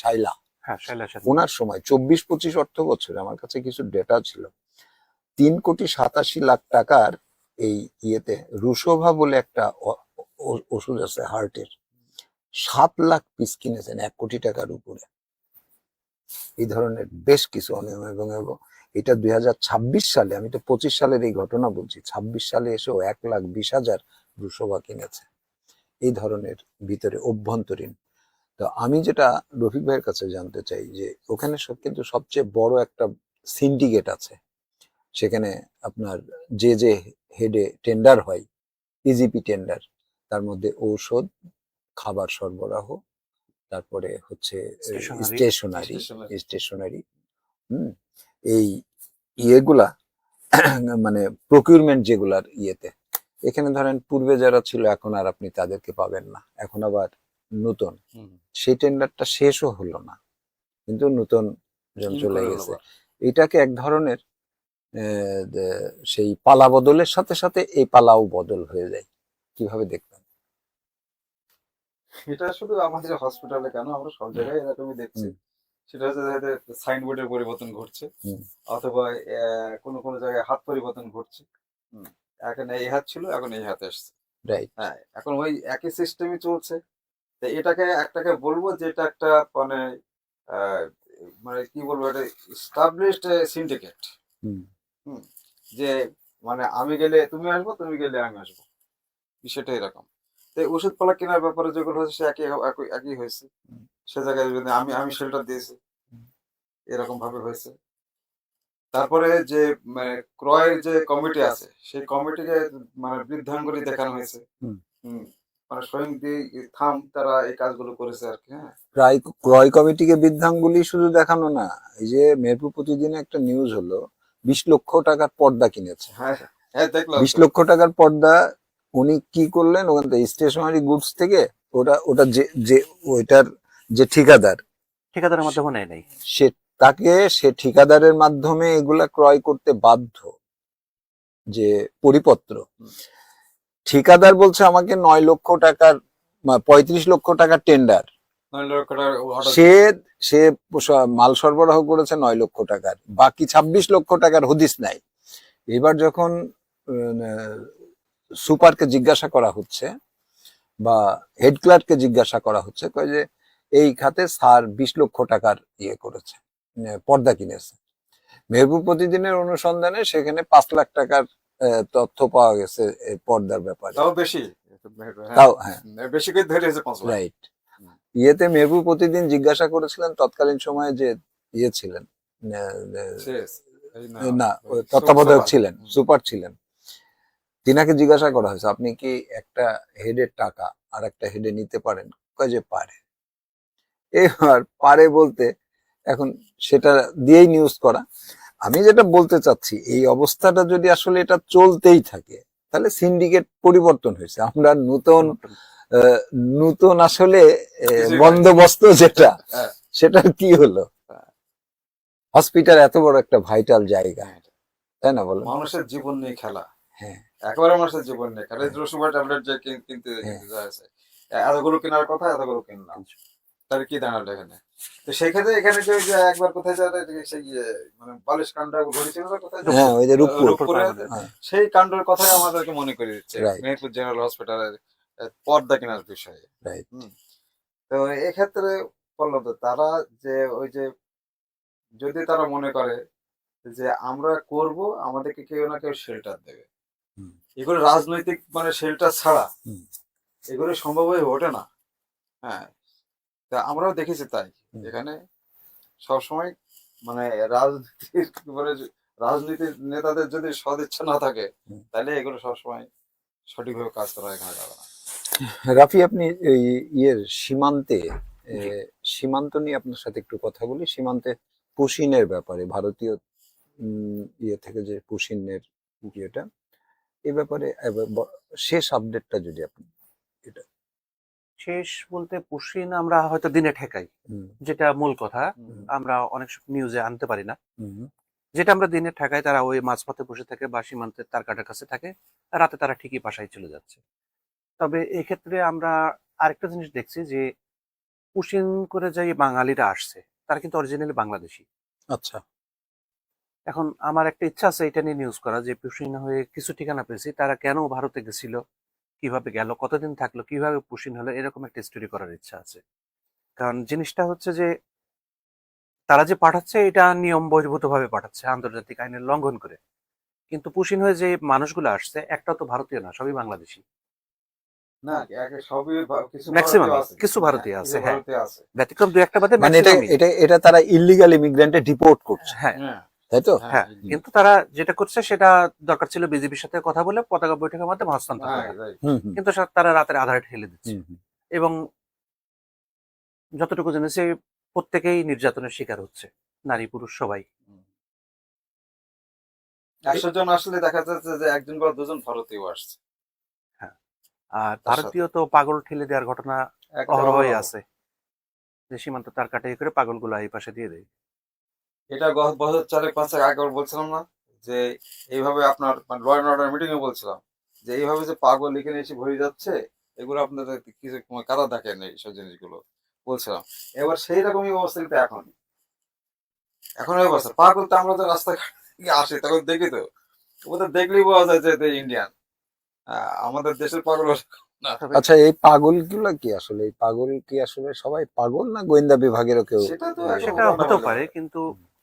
শাইলা, হ্যাঁ, শৈলাস ওনার সময় 24-25 অর্থ বছরে আমার কাছে কিছু ডেটা ছিল, 3,87,00,000 টাকার এই রুশোভা বলে একটা ওষুধ আছে হার্টের, 7 লাখ পিস কিনেছেন 1 কোটি টাকার উপরে। এই ধরনের বেশ কিছু অনিয়ম এবং এটা 2026 সালে, আমি তো 25 সালের এই ঘটনা বলছি, 26 সালে এসেও 1,20,000 রুশোভা কিনেছে। এই ধরনের ভিতরে অভ্যন্তরীণ। তো আমি যেটা রফিক ভাইয়ের কাছে জানতে চাই যে ওখানে কিন্তু সবচেয়ে বড় একটা সিন্ডিকেট আছে, সেখানে আপনার যে হেডে টেন্ডার হয়, ইজিপি টেন্ডার, তার মধ্যে ঔষধ, খাবার সরবরাহ, তারপরে হচ্ছে স্টেশনারি, এই ইয়েগুলা মানে প্রকিউরমেন্ট যেগুলার এখানে ধরেন পূর্বে যারা ছিল এখন আর আপনি তাদেরকে পাবেন না, এখন আবার নতুন, সেই টেন্ডারটা শেষও হলো না, কিন্তু নতুন জন চলে গেছে। এটাকে এক ধরনের সেই পালা বদলের সাথে সাথে এই পালাও বদল হয়ে যায়, কিভাবে দেখবেন? এটা শুধু আমাদের হসপিটালে কেন, আমরা সব জায়গায় এরকমই দেখছি। সেটা হচ্ছে সাইনবোর্ডের পরিবর্তন ঘটছে, অথবা কোনো কোনো জায়গায় হাত পরিবর্তন ঘটছে। এখানে এই হাত ছিল, এখন এই হাতে আসছে। হ্যাঁ, এখন ওই একই সিস্টেমই চলছে। তো একটাকে বলবো যে এটা একটা মানে মানে কি বলবো, এটা এস্টাবলিশড সিন্ডিকেট। যে মানে আমি গেলে তুমি আসবো, তুমি গেলে আমি আসবো, বিষয়টা এরকম। তো ওষুধপালা কেনার ব্যাপারে যেগুলো হয়েছে সে একই হয়েছে। সে জায়গায় যদি আমি শেল্টার দিয়েছি, এরকম ভাবে হয়েছে। তারপরে যে মানে ক্রয়ের যে কমিটি আছে, সেই কমিটিকে মানে বৃদ্ধাঙ্গুলি দেখানো হয়েছে। মানে স্বয়ং থাম তারা এই কাজগুলো করেছে আর কি। হ্যাঁ, ক্রয় কমিটিকে বৃদ্ধাঙ্গুলি শুধু দেখানো না, এই যে মেহেরপুর প্রতিদিনে একটা নিউজ হলো 20 লক্ষ টাকার পর্দা কিনেছে। হ্যাঁ, হ্যাঁ, দেখলাম 20 লক্ষ টাকার পর্দা উনি কি করলেন, ওখান থেকে স্টেশনারি গুডস থেকে ওটা যে ওইটার যে ঠিকাদারের মাধ্যমে নেয় নাই, সে ঠিকাদারের মাধ্যমে এগুলা ক্রয় করতে বাধ্য, যে পরিপত্র। ঠিকাদার বলছে আমাকে 9 লক্ষ টাকার 35 লক্ষ টাকার টেন্ডার, সে মাল সরবরাহ করেছে 9 লক্ষ টাকার, বাকি 26 লক্ষ টাকার হদিস নাই। এবার যখন সুপারকে জিজ্ঞাসা করা হচ্ছে বা হেড ক্লার্ককে জিজ্ঞাসা করা হচ্ছে, কয় যে এই খাতে স্যার 20 লক্ষ টাকার করেছে, পর্দা কিনেছে। মেহেরপুর প্রতিদিনের অনুসন্ধানে সেখানে 5 লাখ টাকার তথ্য পাওয়া গেছে পর্দার ব্যাপারে, তাও বেশি, তাও হ্যাঁ বেশি করে ধরে রাইট। মেহেরপুর প্রতিদিন জিজ্ঞাসা করেছিলেন তৎকালীন সময়ে যে ছিলেন না, তত্ত্বাবধায়ক ছিলেন, সুপার ছিলেন, তিনাকে জিজ্ঞাসা করা হয়েছে আপনি কি একটা হেডের টাকা আর একটা হেডে নিতে পারেন, কয় যে পারে। এবার পারে বলতে এখন সেটা দিয়েই নিউজ করা। আমি যেটা বলতে চাচ্ছি, এই অবস্থাটা যদি আসলে এটা চলতেই থাকে, তাহলে সিন্ডিকেট পরিবর্তন হয়েছে, আমরা নতুন আসলে বন্দোবস্ত যেটা, সেটা কি হলো? হসপিটাল এত বড় একটা ভাইটাল জায়গা, তাই না বলো? মানুষের জীবন নিয়ে খেলা। হ্যাঁ, একেবারে মানুষের জীবন নিয়ে খেলা। রসুবার ট্যাবলেট যে কিনতে যাচ্ছে, এতগুলো কেনার কথা, এতগুলো কিনলাম, তাহলে কি দাঁড়ালো এখানে? তো সেই ক্ষেত্রে এখানে যে একবার কোথায় সেই মানে বালিশ কাণ্ড ঘটেছিল কোথায়, রূপপুরে, সেই কাণ্ডের কথাই আমাদেরকে মনে করে দিচ্ছে মেহেরপুর জেনারেল হসপিটালের পর্দা কেনার বিষয়ে। তো এক্ষেত্রে বললো তো তারা যে ওই যে যদি তারা মনে করে যে আমরা করব, আমাদেরকে কেউ না কেউ শেল্টার দেবে। হুম। এগুলো রাজনৈতিক মানে শেল্টার ছাড়া হুম। এগুলো সম্ভব হয়ে ওঠে না। হ্যাঁ, তা আমরাও দেখেছি তাই। হুম। এখানে সবসময় মানে রাজনীতির মানে রাজনীতির নেতাদের যদি সদিচ্ছা না থাকে, হুম। তাহলে এগুলো সবসময় সঠিকভাবে কাজ করা এখানে যাবে না। রাফি, আপনি এই সীমান্তে জি। সীমান্ত নিয়ে আপনার সাথে একটু কথা বলি। সীমান্তে পুশিনের ব্যাপারে, ভারতীয় ইয়ে থেকে যে পুশিনের ইয়েটা, এ ব্যাপারে শেষ আপডেটটা যদি আপনি এটা। শেষ বলতে পুশিন আমরা হয়তো দিনে ঠেকাই, হুম। যেটা মূল কথা। হুম। আমরা অনেক নিউজে আনতে পারি না। হুম। যেটা আমরা দিনে ঠেকাই, তারা ওই মাঝপথে বসে থাকে বা সীমান্তের তার কাটার কাছে থাকে, রাতে তারা ঠিকই বাসায় চলে যাচ্ছে। তবে এক্ষেত্রে আমরা আরেকটা জিনিস দেখছি যে পুশিন করে যে বাঙালিরা আসছে, তারা কিন্তু অরিজিনালি বাংলাদেশী। আচ্ছা। এখন আমার একটা ইচ্ছা আছে এটা নিয়ে নিউজ করা, যে পুশিন হয়ে কিছু ঠিকানা পেয়েছি, তারা কেন ভারতে গেছিল, কিভাবে গেল, কতদিন থাকলো, কিভাবে পুশিন হলো, এরকম একটা স্টোরি করার ইচ্ছা আছে। কারণ জিনিসটা হচ্ছে যে তারা যে পাঠাচ্ছে এটা নিয়ম বহির্ভূত ভাবে পাঠাচ্ছে, আন্তর্জাতিক আইনের লঙ্ঘন করে। কিন্তু পুশিন হয়ে যে মানুষগুলো আসছে, একটা তো ভারতীয় না, সবই বাংলাদেশি। না, সবই কিছু ম্যাক্সিমাম ভারতীয় আছে। কিছু হ্যাঁ, ভারতীয় কিছু আছে, হ্যাঁ, ভারতীয় আছে। ব্যতিক্রম দু একটা বাদে মানে এটা ম্যাক্সিমামই। এটা এটা তারা ইল্লিগাল ইমিগ্রেন্টে ডিপোর্ট করছে, হ্যাঁ, হ্যাঁ, তাই তো? হ্যাঁ, হ্যাঁ, কিন্তু তারা যেটা করছে সেটা দরকার ছিল বিজেপির সাথে কথা বলে পতাকা বৈঠকের মাধ্যমে হস্তান্তর হ্যাঁ, করা, right. হুম। হুম। কিন্তু তারা রাতের আধারে ঠেলে দিচ্ছে। হুম। হুম। এবং যতটুকু জেনেছি প্রত্যেকেই নির্যাতনের শিকার হচ্ছে, নারী পুরুষ সবাই। 100 জন আসলে দেখা যাচ্ছে যে একজন বা দুজন ভারতীয় আসছে। হ্যাঁ, আর তার ভারতীয় তো পাগল ঠেলে দেওয়ার ঘটনা একটা অহরহই অহরহ। আছে, যে সীমান্ত তার কাটাই করে পাগলগুলো এই পাশে দিয়ে দেয়। এটা গত বছর 4-5 আগে বলছিলাম না যে এইভাবে আপনার ল অ্যান্ড অর্ডার মিটিং এ বলছিলাম যে এইভাবে যে পাগল এখানে এসে ভরে যাচ্ছে, এগুলো আপনাদের কিছু কারা দেখেন এইসব জিনিসগুলো বলছিলাম। এবার সেই রকমই অবস্থা কিন্তু এখন ওই অবস্থা পাগল তো আমরা তো রাস্তাঘাট থেকে আসি তখন দেখি তো, ওদের দেখলেই বোঝা যায় যে ইন্ডিয়ান। আমাদের দেশের পাগল ওরকম না। তবে আচ্ছা, এই পাগলগুলো কি আসলে, এই পাগল কি আসলে সবাই পাগল, না গোয়েন্দা বিভাগেরও কেউ? সেটা তো এখন সেটা উদাহরণ হতেও হতে পারে, পারে। কিন্তু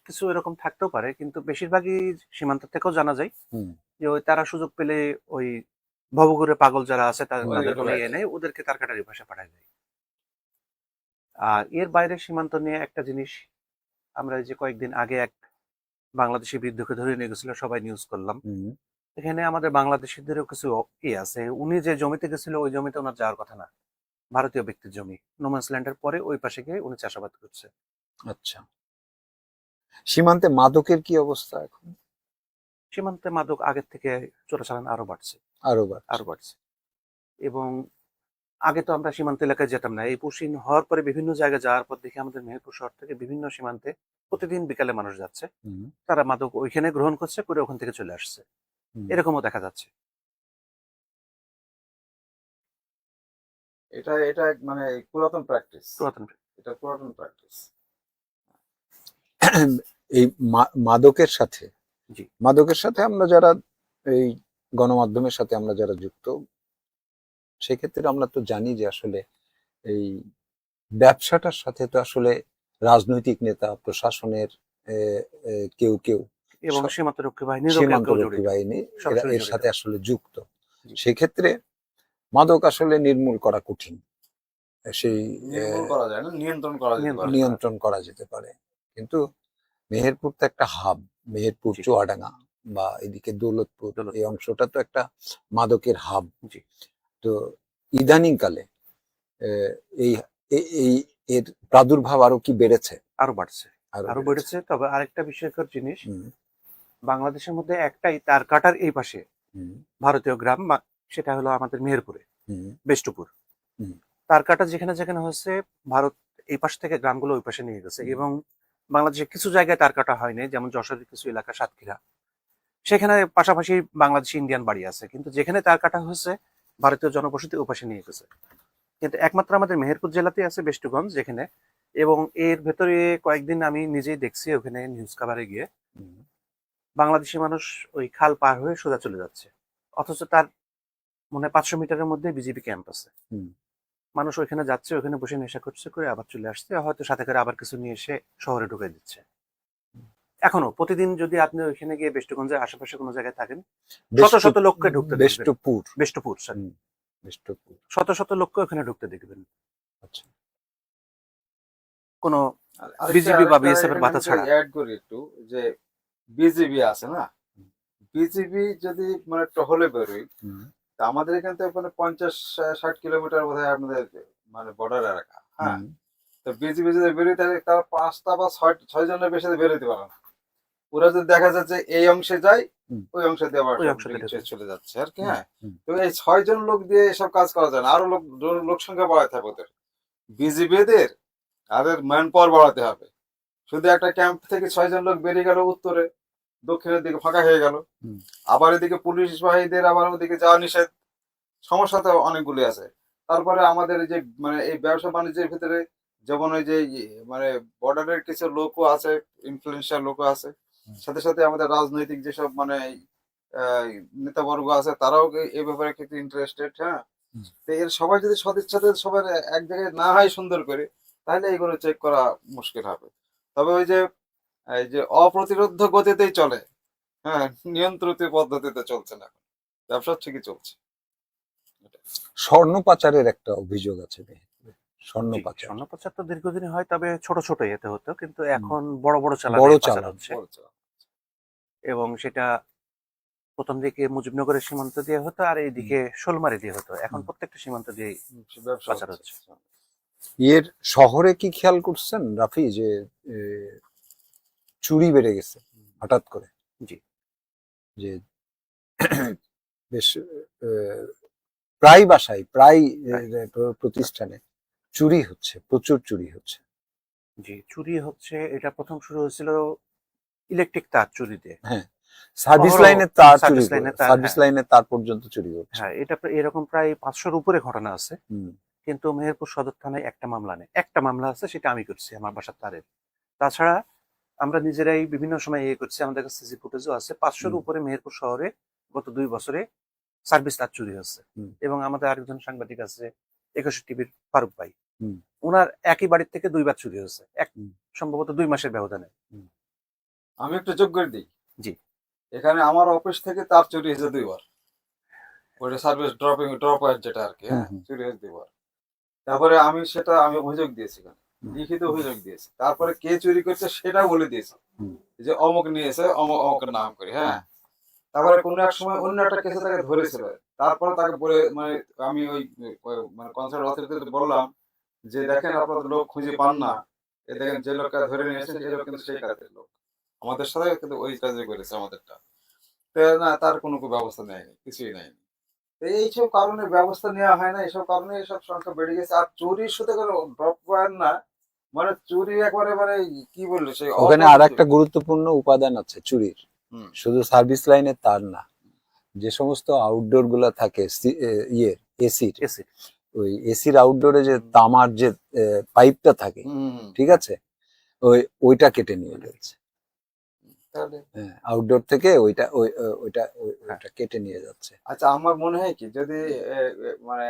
কিছু এরকম থাকতেও পারে, কিন্তু বেশিরভাগই সীমান্ত থেকেও জানা যায় হুম। যে ওই তারা সুযোগ পেলে ওই ভবঘুরে পাগল যারা আছে তাদের ওইগুলো নিয়ে নেয়, ওদেরকে তার কাটারি ভাষা পাঠায় দেয়। আর এর বাইরে সীমান্ত নিয়ে একটা জিনিস, আমরা এই যে কয়েকদিন আগে এক বাংলাদেশি বৃদ্ধকে ধরে নিয়ে গেছিল, সবাই নিউজ করলাম। হুম। এখানে আমাদের বাংলাদেশিদেরও কিছু আছে। উনি যে জমিতে গেছিল ওই জমিতে ওনার যাওয়ার কথা না, ভারতীয় ব্যক্তির জমি, নোম্যান্স ল্যান্ডের পরে ওই পাশে গিয়ে উনি চাষাবাদ করছে। আচ্ছা, সীমান্তে মাদকের কি অবস্থা এখন? সীমান্তে মাদক আগের থেকে চোরাচালান আরো বাড়ছে, আরো বাড়ছে? আরো বাড়ছে। এবং আগে তো আমরা সীমান্ত এলাকায় যেতাম না, এই পুশিন হওয়ার পরে বিভিন্ন জায়গায় যাওয়ার পর দেখি আমাদের মেহেরপুর শহর থেকে বিভিন্ন সীমান্তে প্রতিদিন বিকালে মানুষ যাচ্ছে, হুম। তারা মাদক ওইখানে গ্রহণ করছে, করে ওখান থেকে চলে আসছে, হুম। এরকমও দেখা যাচ্ছে। এটা এটা মানে পুরাতন প্র্যাকটিস। পুরাতন। এটা পুরাতন প্র্যাকটিস। এই মাদকের সাথে, জি। মাদকের সাথে আমরা যারা এই গণমাধ্যমের সাথে আমরা যারা যুক্ত, সেক্ষেত্রে আমরা তো জানি যে আসলে এই ব্যবসাটার সাথে তো আসলে রাজনৈতিক নেতা, প্রশাসনের কেউ কেউ, এবং সীমান্তরক্ষী বাহিনীরও কেউ কেউ সীমান্তরক্ষী জড়িত, বাহিনী এরা সরাসরি এর জড়িত। সাথে আসলে যুক্ত। জি। সেক্ষেত্রে মাদক আসলে নির্মূল করা কঠিন, সেই নির্মূল করা যায় না, নিয়ন্ত্রণ করা যেতে পারে। নিয়ন্ত্রণ করা যেতে পারে। কিন্তু মেহেরপুর তো একটা হাব, মেহেরপুর, জি। চুয়াডাঙ্গা বা এদিকে দৌলতপুর, এই দৌলতপুর। অংশটা তো একটা মাদকের হাব। জি। তো ইদানিং কালে এই এই এর প্রাদুর্ভাব আরো কি বেড়েছে? আরো বাড়ছে, আরো বেড়েছে। তবে আরেকটা বিষয়কর জিনিস, হুম। বাংলাদেশের মধ্যে একটাই তার কাটার এই পাশে হুম। ভারতীয় গ্রাম, সেটা হলো আমাদের মেহেরপুরে, হুম। বেষ্টপুর। হুম। তার কাটা যেখানে যেখানে হচ্ছে, ভারত এই পাশ থেকে গ্রামগুলো ওই পাশে নিয়ে গেছে। এবং বাংলাদেশের কিছু জায়গায় তার কাটা হয়নি, যেমন যশোরের কিছু এলাকা, সাতক্ষীরা, সেখানে পাশাপাশি বাংলাদেশি ইন্ডিয়ান বাড়ি আছে, কিন্তু যেখানে তার কাটা হয়েছে ভারতীয় জনবসতি ওই পাশে নিয়ে গেছে। কিন্তু একমাত্র আমাদের মেহেরপুর জেলাতে আছে বেষ্টগঞ্জ, যেখানে, এবং এর ভেতরে কয়েকদিন আমি নিজেই দেখছি ওখানে নিউজ কাভারে গিয়ে বাংলাদেশি মানুষ ওই খাল পার হয়ে সোজা চলে যাচ্ছে, অথচ তার মনে হয় 500 মিটারের মধ্যে বিজেপি ক্যাম্প আছে। হুম। মানুষ ওইখানে যাচ্ছে, ওখানে বসে নেশা করছে, করে আবার চলে আসছে, হয়তো সাথে করে আবার কিছু নিয়ে এসে শহরে ঢুকে দিচ্ছে। এখনো প্রতিদিন যদি আপনি ওইখানে গিয়ে বেষ্টগঞ্জের আশেপাশে কোনো জায়গায় থাকেন, শত বেষ্টু- শত লোককে ঢুকতে দেখবেন। বেষ্টপুর বেষ্টপুর sorry, হুম, বেষ্টপুর শত শত লোককে ওখানে ঢুকতে দেখবেন, আচ্ছা। কোনো আরেকটা বিজিবি বা আরেকটা বিএসএফ এর এখানে বাধা ছাড়া। অ্যাড করি একটু, যে বিজিবি আছে না, বিজিবি যদি মানে টহলে বেরোই, হুম, তা আমাদের এখান থেকে মানে 50-60 কিলোমিটার বোধহয় আপনাদের মানে বর্ডার এলাকা, হ্যাঁ। হুম, তো বিজিবি যদি বেরোয় তাহলে তার 5টা বা 6 জনের বেশি বেরোতে পারে না। ওরা যদি দেখা যাচ্ছে এই অংশে যায়, হুম, ওই অংশে দিয়ে আবার ওই সব অংশে ডিল ঢুকে। চলে যাচ্ছে আর কি, হুম, হ্যাঁ। হুম, তো এই 6 জন লোক দিয়ে এসব কাজ করা যায় না, আরো লোক সংখ্যা বাড়াতে হবে ওদের, বিজিবিদের তাদের ম্যান পাওয়ার বাড়াতে হবে। শুধু একটা ক্যাম্প থেকে 6 জন লোক বেরিয়ে গেল উত্তরে, দক্ষিণের দিকে ফাঁকা হয়ে গেল, হুম, আবার এদিকে পুলিশ বাহিনীদের আবার ওদিকে যাওয়া নিষেধ, সমস্যা তো অনেকগুলি আছে। তারপরে আমাদের এই যে মানে এই ব্যবসা বাণিজ্যের ভিতরে যেমন ওই যে মানে বর্ডারের কিছু লোকও আছে, ইনফ্লুয়েন্সিয়াল লোকও আছে, সাথে সাথে আমাদের রাজনৈতিক যেসব মানে আহ, নেতাবর্গ আছে তারাও এই ব্যাপারে কিছু ইন্টারেস্টেড, হ্যাঁ। হুম। তো এর সবাই যদি সদিচ্ছাতে সবার এক জায়গায় না হয় সুন্দর করে, তাহলে এগুলো চেক করা মুশকিল হবে। তবে ওই যে এই যে অপ্রতিরোধ্য গতিতেই চলে, হ্যাঁ, নিয়ন্ত্রিত পদ্ধতিতে চলছে না, এখন ব্যবসা ঠিকই চলছে। স্বর্ণ পাচারের একটা অভিযোগ আছে স্বর্ণ জি, পাচার স্বর্ণ পাচার তো দীর্ঘদিন হয়, তবে ছোট ছোট ইয়েতে হতো, কিন্তু হুম, এখন বড় বড় বড় চালানে পাচার চালান হচ্ছে। বলছে এবং সেটা প্রথম দিকে মুজিবনগরের সীমান্ত দিয়ে হতো, আর এইদিকে শোলমারি দিয়ে হতো, এখন হুম। প্রত্যেকটা সীমান্ত দিয়ে ব্যবসা পাচার হচ্ছে। হচ্ছে। এর শহরে কি খেয়াল করছেন রাফি যে এ, চুরি বেড়ে গেছে হঠাৎ করে, জি, যে বেশ প্রায় বাসায় প্রায় প্রায়। প্রতিষ্ঠানে চুরি হচ্ছে, প্রচুর চুরি হচ্ছে। জি, চুরি হচ্ছে, এটা প্রথম শুরু হয়েছিল ইলেকট্রিক তার চুরি দিয়ে। হ্যাঁ, সার্ভিস অহরহ লাইনের তার চুরি, সার্ভিস লাইনে তার, সার্ভিস হ্যাঁ লাইনের তার পর্যন্ত চুরি হচ্ছে। হ্যাঁ, এটা এরকম প্রায় 500-র উপরে ঘটনা আছে। হুম, কিন্তু মেহেরপুর সদর থানায় একটা মামলা নেই, একটা মামলা আছে, সেটা আমি করছি আমার বাসার তারের। তাছাড়া আমরা নিজেরাই বিভিন্ন সময় ইয়ে করছি, আমাদের কাছে সিসি ফুটেজও আছে। 500-র হুম, উপরে মেহেরপুর শহরে গত 2 বছরে সার্ভিস তার চুরি হচ্ছে। হুম, এবং আমাদের আরেকজন সাংবাদিক আছে 21 টিভির ফারুক ভাই, হুম, ওনার একই বাড়ির থেকে 2বার চুরি হচ্ছে, হুম, সম্ভবত 2 মাসের ব্যবধানে। হুম। আমি একটু যোগ করে দিই, জি, এখানে আমার অফিস থেকে তার চুরি হয়েছে 2বার, ওইটা সার্ভিস ড্রপ পয়েন্ট যেটা আর কি, হুম, হ্যাঁ, হুম, চুরি হয়েছে 2বার। তারপরে আমি অভিযোগ দিয়েছি, হুম, লিখিত অভিযোগ দিয়েছি, তারপরে কে চুরি করছে সেটাও বলে দিয়েছি, হুম, যে অমুক নিয়েছে, অমুকের নাম করে, হ্যাঁ। তারপরে কোনো এক সময় অন্য একটা কেসে তাকে ধরেছিল, তারপরে তাকে বলে মানে আমি মানে কনসার্ট অথরিটিতে বললাম যে দেখেন আপনাদের লোক খুঁজে পান না, এ দেখেন যে লোকটা ধরে নিয়ে এসেছেন এই লোক কিন্তু সেই কাজের লোক, আমাদের সাথে কিন্তু ওই কাজে করেছে আমাদেরটা। তো না, তার কোনো ব্যবস্থা নেয়নি, কিছুই নেয়নি। তো এইসব কারণে ব্যবস্থা নেওয়া হয় না, এইসব কারণে এইসব সংখ্যা বেড়ে গেছে। আর চুরির সাথে কোনো ড্রপ পয়েন্ট না, মানে চুরি একবারে মানে কি বললো সেই ওখানে আর একটা গুরুত্বপূর্ণ উপাদান আছে চুরির, হুম, শুধু সার্ভিস লাইনের তার না, যে সমস্ত আউটডোর গুলা থাকে ইয়ে এসির, এসি। ওই এসির আউটডোরে যে তামার যে পাইপটা থাকে, হুম, ঠিক আছে, ওইটা কেটে নিয়ে যাচ্ছে। তাহলে হ্যাঁ, আউটডোর থেকে ওইটা হ্যাঁ, ওইটা কেটে নিয়ে যাচ্ছে। আচ্ছা, আমার মনে হয় কি যদি মানে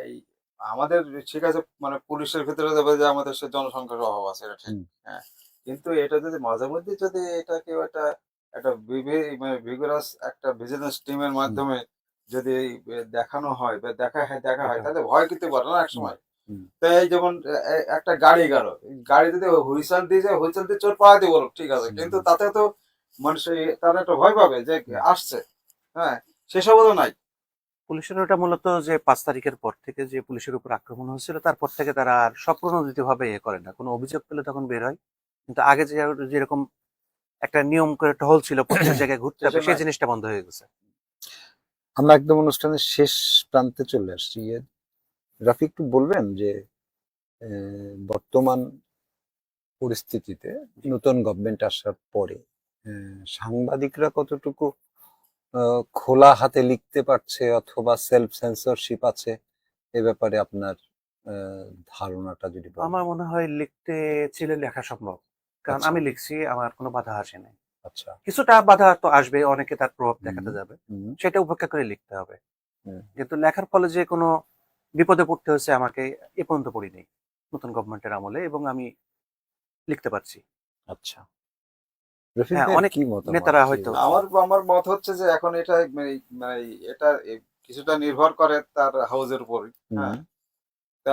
এই আমাদের ঠিক আছে, মানে পুলিশের ভিতরে দেবে যে আমাদের সে জনসংখ্যার অভাব আছে, এটা ঠিক, হুম, হ্যাঁ। কিন্তু এটা যদি মাঝে মধ্যে যদি এটাকে একটা একটা মানে ভিগোরাস একটা বিজিনেস টিমের হুম, মাধ্যমে যদি দেখানো হয় বা দেখা হয়, দেখা হয়। তাহলে ভয় কিন্তু পারে না এক হুম, সময়। হুম, তো এই যেমন একটা গাড়ি গেল, গাড়ি যদি হুইসেল দিয়ে যায়, হুইসেল দিয়ে চোর পাড়া দিয়ে বলো ঠিক আছে, কিন্তু হুম, তাতে তো মানুষ তারা একটা ভয় পাবে যে আসছে, হ্যাঁ, সেসব তো নাই। পুলিশের ওটা মূলত যে 5 তারিখের পর থেকে যে পুলিশের উপর আক্রমণ হয়েছিল, তারপর থেকে তারা আর স্বপ্রণোদিত ভাবে ইয়ে করে না, কোনো অভিযোগ পেলে তখন বের হয়। কিন্তু আগে যে যেরকম একটা নিয়ম করে টহল ছিল, প্রত্যেক জায়গায় ঘুরতে হবে, সেসব সেই নাই। জিনিসটা বন্ধ হয়ে গেছে। আমরা একদম অনুষ্ঠানের শেষ প্রান্তে চলে আসছি। রাফি, একটু বলবেন যে বর্তমান পরিস্থিতিতে নতুন গভর্নমেন্ট আসার পরে সাংবাদিকরা কতটুকু খোলা হাতে লিখতে পারছে অথবা সেলফ সেন্সরশিপ আছে, এ ব্যাপারে আপনার আহ, ধারণাটা যদি বলেন। আমার মনে হয় লিখতে ছিল লেখা সম্ভব, কারণ আচ্ছা, আমি লিখছি, আমার কোনো বাধা আসে নাই। আচ্ছা, কিছুটা বাধা তো আসবে, অনেকে তার প্রভাব হুম, দেখাতে যাবে, হুম, সেটা উপেক্ষা করে লিখতে হবে। হুম। কিন্তু লেখার ফলে যে কোনো বিপদে পড়তে হয়েছে আমাকে, এ পর্যন্ত পড়িনি নতুন গভর্নমেন্টের আমলে, এবং আমি লিখতে পারছি। আচ্ছা। রফিক হ্যাঁ, ভাইয়ের অনেক কি মতামত নেতারা যে- হয়তো আমার আমার মত হচ্ছে যে এখন এটা মানে এটা কিছুটা নির্ভর করে তার হাউজের উপর। হ্যাঁ, হুম, তা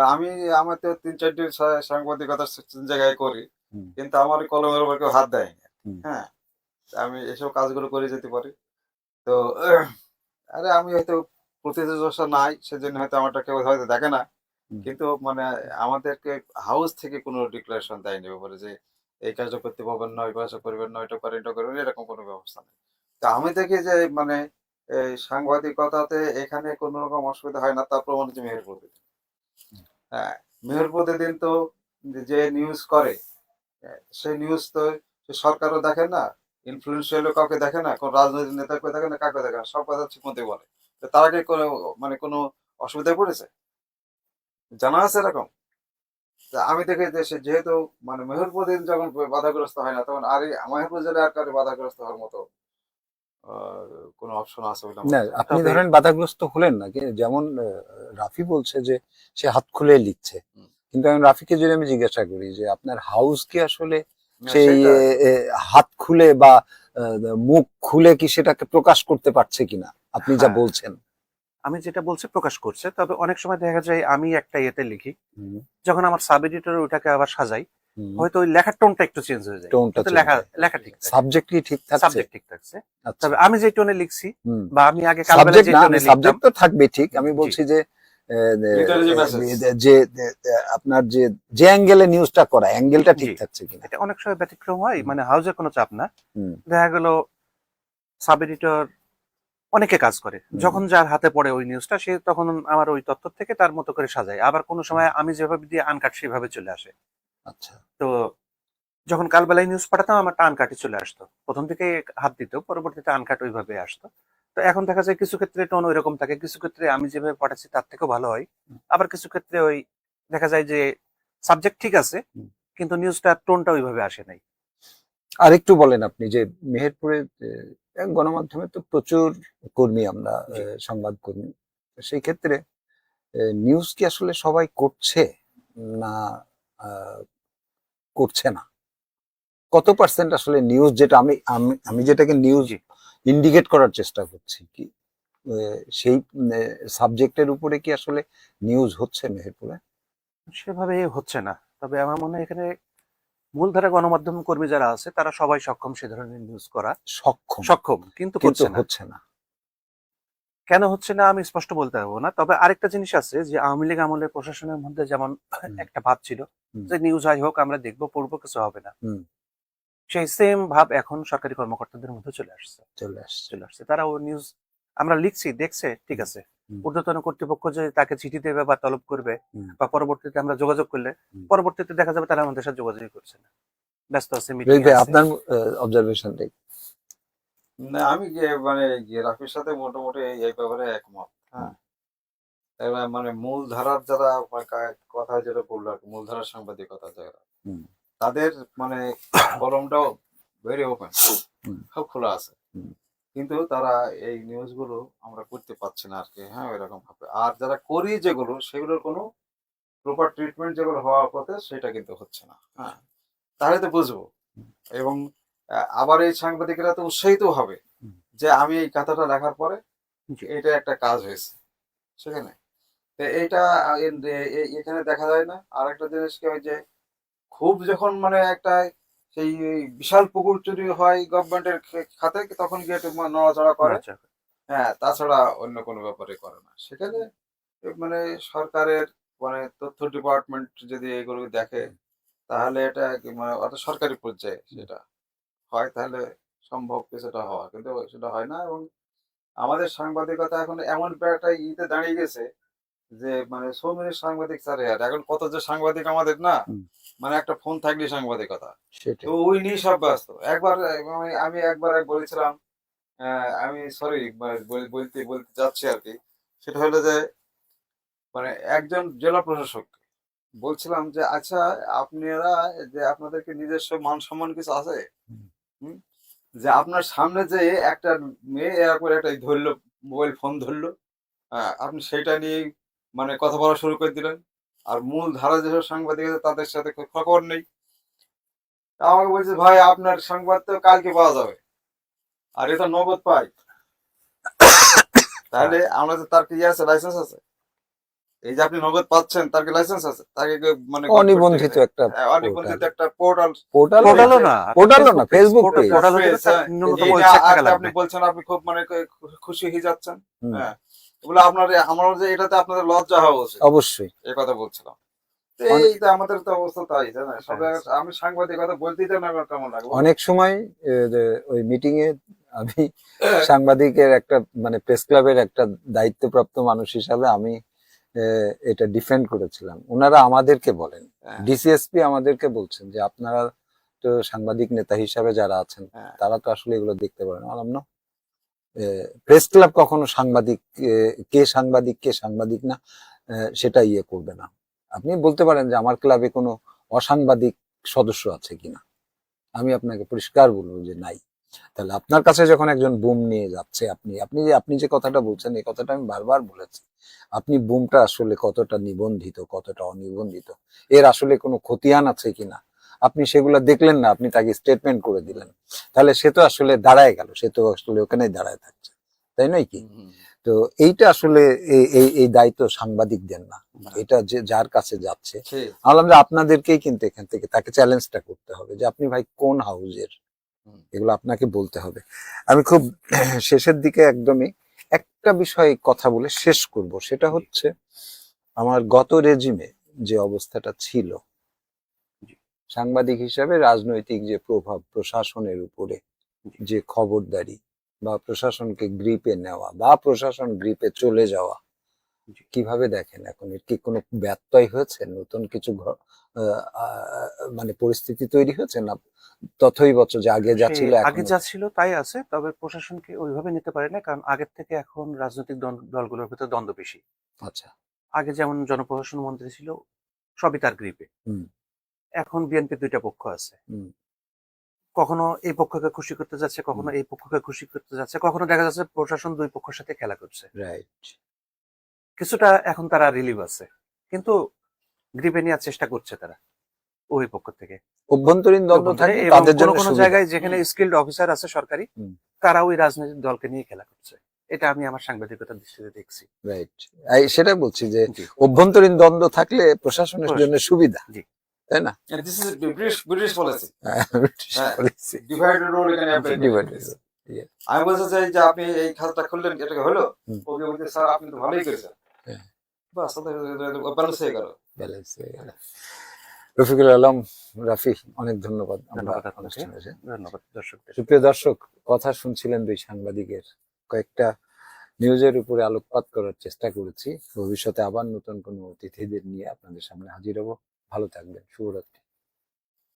আমার তো 3-4টি সাংবাদিকতা জায়গায় করি, হুম, কিন্তু আমার কলমের উপর কেউ হাত দেয় না। হুম, হ্যাঁ, তা আমি এসব কাজগুলো করে যেতে পারি। তো আরে আমি হয়তো প্রতিযোগিতা নাই, সেজন্য হয়তো আমারটা কেউ হয়তো দেখে না, হুম। কিন্তু মানে আমাদেরকে হাউস থেকে কোনো ডিক্লারেশন দেয়নি ব্যাপারে যে এই কাজটা করতে পারবেন না, ওই কাজটা করবেন না, এটা করেন এটা করবেন, এরকম কোনো ব্যবস্থা নেই। তা আমি দেখি যে মানে এই সাংবাদিকতাতে এখানে কোনো রকম অসুবিধা হয় না, তার প্রমাণ হচ্ছে মেহেরপুর। হ্যাঁ, মেয়র প্রতিদিন তো যে নিউজ করে, সেই নিউজ তো সে সরকারও দেখে না, ইনফ্লুয়েন্সিয়ালও কাউকে দেখে না, কোন রাজনৈতিক নেতাকে দেখে না, কাউকে দেখে না, সব কথা ঠিক মতোই বলে। তো তারা কি কোনো মানে কোনো অসুবিধায় পড়েছে? জানা আছে এরকম? তা আমি দেখি যে সে যেহেতু মানে মেয়র প্রতিদিন যখন বাধাগ্রস্ত হয় না, তখন আর এই মেহেরপুর জেলায় আর কারো বাধাগ্রস্ত হওয়ার মতো কোনো অপশন আছে বলে আমার না, কাছে মনে হয় আপনি তবে ধরেন বাধাগ্রস্ত হলেন না, যেমন রাফি বলছে যে সে হাত খুলে লিখছে, হুম। কিন্তু আমি রাফিকে যদি আমি জিজ্ঞাসা করি যে আপনার হাউস কি আসলে না, সেই সেটাই। হাত খুলে বা মুখ খুলে কি সেটাকে প্রকাশ করতে পারছে কিনা আপনি যা হ্যাঁ, বলছেন? আমি যেটা বলছি প্রকাশ করছে, তবে অনেক সময় দেখা যায় আমি একটা ইয়েতে লিখি, হুম, যখন আমার সাব এডিটর ওটাকে আবার সাজাই, হুম। হয়তো ওই লেখার টোনটা একটু চেঞ্জ হয়ে যায়, টোনটা কিন্তু চেঞ্জ লেখা হয়, লেখা ঠিক থাকে, সাবজেক্ট কি ঠিক থাকছে? সাবজেক্ট ঠিক থাকছে। আচ্ছা। তবে আমি যে টোনে লিখছি হুম। বা আমি আগে কালবেলা সাবজেক্ট যে না, টোনে লিখতাম, সাবজেক্ট তো থাকবে ঠিক, আমি জি, বলছি যে ভিতরে যে মেসেজ। আপনার যে যে অ্যাঙ্গেলে নিউজটা করা অ্যাঙ্গেলটা ঠিক জি, থাকছে কিনা। এটা অনেক সময় ব্যতিক্রম হয়, হুম, মানে হাউজের কোনো চাপ না, হুম, দেখা গেল সাব এডিটর অনেকে কাজ করে, হুম, যখন যার হাতে পড়ে ওই নিউজটা সে তখন আমার ওই তথ্য থেকে তার মতো করে সাজায়, আবার কোনো সময় আমি যেভাবে দিয়ে আনকাট সেভাবে চলে আসে। আচ্ছা। তো যখন কালবেলায় নিউজ পাঠাতাম আমারটা আনকাটে চলে আসতো, প্রথম থেকে হাত দিত, পরবর্তীতে আনকাট ওইভাবে আসতো। তো এখন দেখা যায় কিছু ক্ষেত্রে টোন ওইরকম থাকে, কিছু ক্ষেত্রে আমি যেভাবে পাঠাচ্ছি তার থেকেও ভালো হয়, আবার কিছু ক্ষেত্রে ওই দেখা যায় যে সাবজেক্ট ঠিক আছে হুম। কিন্তু নিউজটা টোনটা ওইভাবে আসে নাই। আরেকটু বলেন আপনি যে মেহেরপুরের গণমাধ্যমে তো প্রচুর কর্মী আমরা, জি, সংবাদ কর্মী, সেই ক্ষেত্রে নিউজ কি আসলে সবাই করছে না আহ, করছে না? কত পার্সেন্ট আসলে নিউজ, যেটা আমি আমি আমি যেটাকে নিউজ জি, ইন্ডিকেট করার চেষ্টা করছি কি সেই সাবজেক্টের উপরে কি আসলে নিউজ হচ্ছে মেহেরপুরে? সেভাবে হচ্ছে না। তবে আমার মনে হয় এখানে মূলধারা গণমাধ্যম কর্মী যারা আছে তারা সবাই সক্ষম সে ধরনের নিউজ করা, সক্ষম, সক্ষম কিন্তু কিন্তু করছে না। হচ্ছে না। কেন হচ্ছে না আমি স্পষ্ট বলতে পারবো না, তবে আরেকটা জিনিস আছে যে আওয়ামী লীগ আমলে প্রশাসনের মধ্যে যেমন হুম, একটা ভাব ছিল হুম, যে নিউজ আই হোক আমরা দেখবো পড়বো কিছু হবে না, হুম, সেই সেম ভাব এখন সরকারি কর্মকর্তাদের মধ্যে চলে আসছে। চলে আসছে। তারা ও নিউজ আমরা লিখছি দেখছে ঠিক হুম, আছে, হুম, ঊর্ধ্বতন কর্তৃপক্ষ যে তাকে চিঠি দেবে বা তলব করবে হুম, বা পরবর্তীতে আমরা যোগাযোগ করলে হুম। পরবর্তীতে দেখা যাবে তারা আমাদের সাথে যোগাযোগই করছে না, ব্যস্ত আছে, মিটিং রবি ভাই, আছে। আপনার অবজারভেশনটাই। না, আমি মানে রাফির সাথে মোটামুটি এই ব্যাপারে একমত। হ্যাঁ, এবার মানে মূল ধারার যারা কথা যেটা বললো আর কি, মূল ধারার সাংবাদিকতা যারা, হুম, তাদের মানে কলমটাও ভেরি ওপেন, হুম, সব খোলা আছে, হুম। কিন্তু তারা এই নিউজ গুলো আমরা করতে পারছি না আর কি। হ্যাঁ, এরকম ভাবে আর যারা করি যেগুলো সেগুলোর কোনো প্রপার ট্রিটমেন্ট যেগুলো হওয়ার পথে সেটা কিন্তু হচ্ছে না। হ্যাঁ, তাহলে তো বুঝবো। এবং আবার এই সাংবাদিকরা তো উৎসাহিত হবে হুম। যে আমি এই কথাটা লেখার পরে জি, এটা একটা কাজ হয়েছে সেখানে। তো এইটা এখানে দেখা যায় না। আর একটা জিনিস কি হয় যে খুব যখন মানে একটা সেই বিশাল পুকুর চুরি হয় গভর্নমেন্টের খাতে, তখন গিয়ে একটু নড়াচড়া করে। আচ্ছা, হ্যাঁ, তাছাড়া অন্য কোনো ব্যাপারে করে না সেখানে। মানে সরকারের মানে তথ্য ডিপার্টমেন্ট যদি এগুলো দেখে, তাহলে এটা মানে অর্থাৎ সরকারি পর্যায়ে সেটা হয়, তাহলে সম্ভব কিছুটা হওয়া, কিন্তু সেটা হয় না। এবং আমাদের সাংবাদিকতা এখন এমন একটা ইতে দাঁড়িয়ে গেছে যে মানে সো মেনি সাংবাদিক স্যার, এখন কত যে সাংবাদিক আমাদের না, হুম, মানে একটা ফোন থাকলে সাংবাদিকতা, তো সেটাই। ওই নিয়ে সব ব্যস্ত। একবার আমি একবার বলেছিলাম, আমি সরি বলতে বলতে যাচ্ছি আর কি, সেটা হলো যে মানে একজন জেলা প্রশাসক বলছিলাম যে আচ্ছা, আপনারা যে আপনাদেরকে নিজস্ব মান সম্মান কিছু আছে? হুম, হুম? যে আপনার সামনে যে একটা মেয়ে এরকম একটা ধরলো, মোবাইল ফোন ধরলো, হ্যাঁ, আপনি সেটা নিয়ে মানে কথা বলা শুরু করে দিলেন, আর মূল ধারা যেসব সাংবাদিক আছে তাদের সাথে খবর নেই। আমাকে বলছে ভাই আপনার সংবাদ তো কালকে পাওয়া যাবে, আর এটা নগদ পাই। তাহলে আমরা যে তার কি আছে, লাইসেন্স আছে? এই যে আপনি নগদ পাচ্ছেন, তার কি লাইসেন্স আছে? তাকে মানে অনিবন্ধিত একটা অনিবন্ধিত একটা পোর্টাল। পোর্টালও না, পোর্টালও না, ফেসবুক পোর্টাল পেজ। পোর্টাল হতে গেলে তার হ্যাঁ, ন্যূনতম এই যে ওয়েবসাইট থাকা আপনি লাগবে। বলছেন আপনি খুব মানে খুশি হয়ে যাচ্ছেন, হ্যাঁ, এগুলো আপনার আমার যে এটাতে আপনাদের লজ্জা হওয়া উচিত, অবশ্যই। এই কথা বলছিলাম। তো অনেক- এই তো আমাদের তো অবস্থা তাই, তাই না? সব আমি সাংবাদিকতা বলতেই তো না, কেমন লাগবে। অনেক সময় যে ওই মিটিং এ আমি সাংবাদিকের একটা মানে প্রেস ক্লাবের একটা দায়িত্বপ্রাপ্ত মানুষ হিসাবে আমি এটা ডিফেন্ড করেছিলাম। ওনারা আমাদেরকে বলেন, হ্যাঁ, ডিসিএসপি আমাদেরকে বলছেন যে আপনারা তো সাংবাদিক নেতা হিসাবে যারা আছেন হ্যাঁ। তারা তো আসলে এগুলো দেখতে পারেন। বললাম না, প্রেস ক্লাব কখনো সাংবাদিক কে সাংবাদিক না সেটা ইয়ে করবে না। আপনি বলতে পারেন যে আমার ক্লাবে কোনো অসাংবাদিক সদস্য আছে কিনা, আমি আপনাকে পরিষ্কার বলবো যে নাই। তাহলে আপনার কাছে যখন একজন বুম নিয়ে যাচ্ছে, আপনি যে কথাটা বলছেন, এই কথাটা আমি বারবার বলেছি, আপনি বুমটা আসলে কতটা নিবন্ধিত, কতটা অনিবন্ধিত, এর আসলে কোনো খতিয়ান আছে কিনা আপনি সেগুলো দেখলেন না, আপনি তাকে স্টেটমেন্ট করে দিলেন, তাহলে সে তো আসলে দাঁড়ায় গেল, সে তো আসলে ওখানেই দাঁড়ায় থাকছে, তাই নয় কি? তো এইটা আসলে এই দায়িত্ব সাংবাদিকদের না, এটা যে যার কাছে যাচ্ছে, ঠিক। বললাম যে আপনাদেরকেই কিন্তু এখান থেকে তাকে চ্যালেঞ্জটা করতে হবে যে আপনি ভাই কোন হাউজের, এগুলো আপনাকে বলতে হবে। আমি খুব শেষের দিকে একদমই একটা বিষয় কথা বলে শেষ করব, সেটা হচ্ছে আমার গত রেজিমে যে অবস্থাটা ছিল, সাংবাদিক হিসাবে রাজনৈতিক যে প্রভাব, প্রশাসনের উপরে যে খবরদারি বা প্রশাসনকে গ্রিপে নেওয়া বা প্রশাসন গ্রিপে চলে যাওয়া, কিভাবে দেখেন এখন? এর কি কোনো ব্যত্যয় হয়েছে? নতুন কিছু মানে পরিস্থিতি তৈরি হয়েছে, না তথই বচ যে আগে যা ছিল আগে এখন? যা ছিল তাই আছে, তবে প্রশাসনকে ওইভাবে নিতে পারে না, কারণ আগের থেকে এখন রাজনৈতিক দলগুলোর ভিতরে দ্বন্দ্ব বেশি। আচ্ছা। আগে যেমন জনপ্রশাসন মন্ত্রী ছিল, সবই তার গ্রিপে। হুম। এখন বিএনপির দুইটা পক্ষ আছে, হুম। কখনো এই পক্ষকে খুশি করতে যাচ্ছে, কখনো এই পক্ষকে খুশি করতে যাচ্ছে, কখনো দেখা যাচ্ছে প্রশাসন দুই পক্ষের সাথে খেলা করছে। রাইট। কিছুটা এখন তারা রিলিভ আছে, কিন্তু গ্রিপে নেওয়ার চেষ্টা করছে তারা ওই পক্ষ থেকে। অভ্যন্তরীণ দ্বন্দ্ব থাকে এবং তাদের কোনো জন্য কোনো সুবিধা। জায়গায় যেখানে স্কিল্ড অফিসার আছে সরকারি, হুম। তারা ওই রাজনৈতিক দলকে নিয়ে খেলা করছে। এটা আমি আমার সাংবাদিকতার দৃষ্টিতে দেখছি। রাইট, সেটা বলছি যে জি। অভ্যন্তরীণ দ্বন্দ্ব থাকলে প্রশাসনের জন্য সুবিধা, জি। তাই না? দিস ইজ ব্রিটিশ পলিসি, হ্যাঁ। Policy. ডিভাইডেড রোল এখানে apply করে। Divided rule, yeah. আমি বলতে চাই যে আপনি এই খাতটা খুললেন, এটা হলো, হুম। ওকে বলতে স্যার আপনি তো ভালোই করেছেন, হ্যাঁ। বাস ব্যালেন্স হয়ে গেল। Balance হয়ে গেল। রফিকুল আলম, রাফি, অনেক ধন্যবাদ আমরা ধন্যবাদ আপনাকে, অনুষ্ঠানে এসে। ধন্যবাদ দর্শকদের। সুপ্রিয় দর্শক, কথা শুনছিলেন দুই সাংবাদিকের, কয়েকটা নিউজের উপরে আলোকপাত করার চেষ্টা করেছি। ভবিষ্যতে আবার নতুন কোনো অতিথিদের নিয়ে আপনাদের সামনে হাজির হব। ভালো থাকবেন, শুভরাত্রি।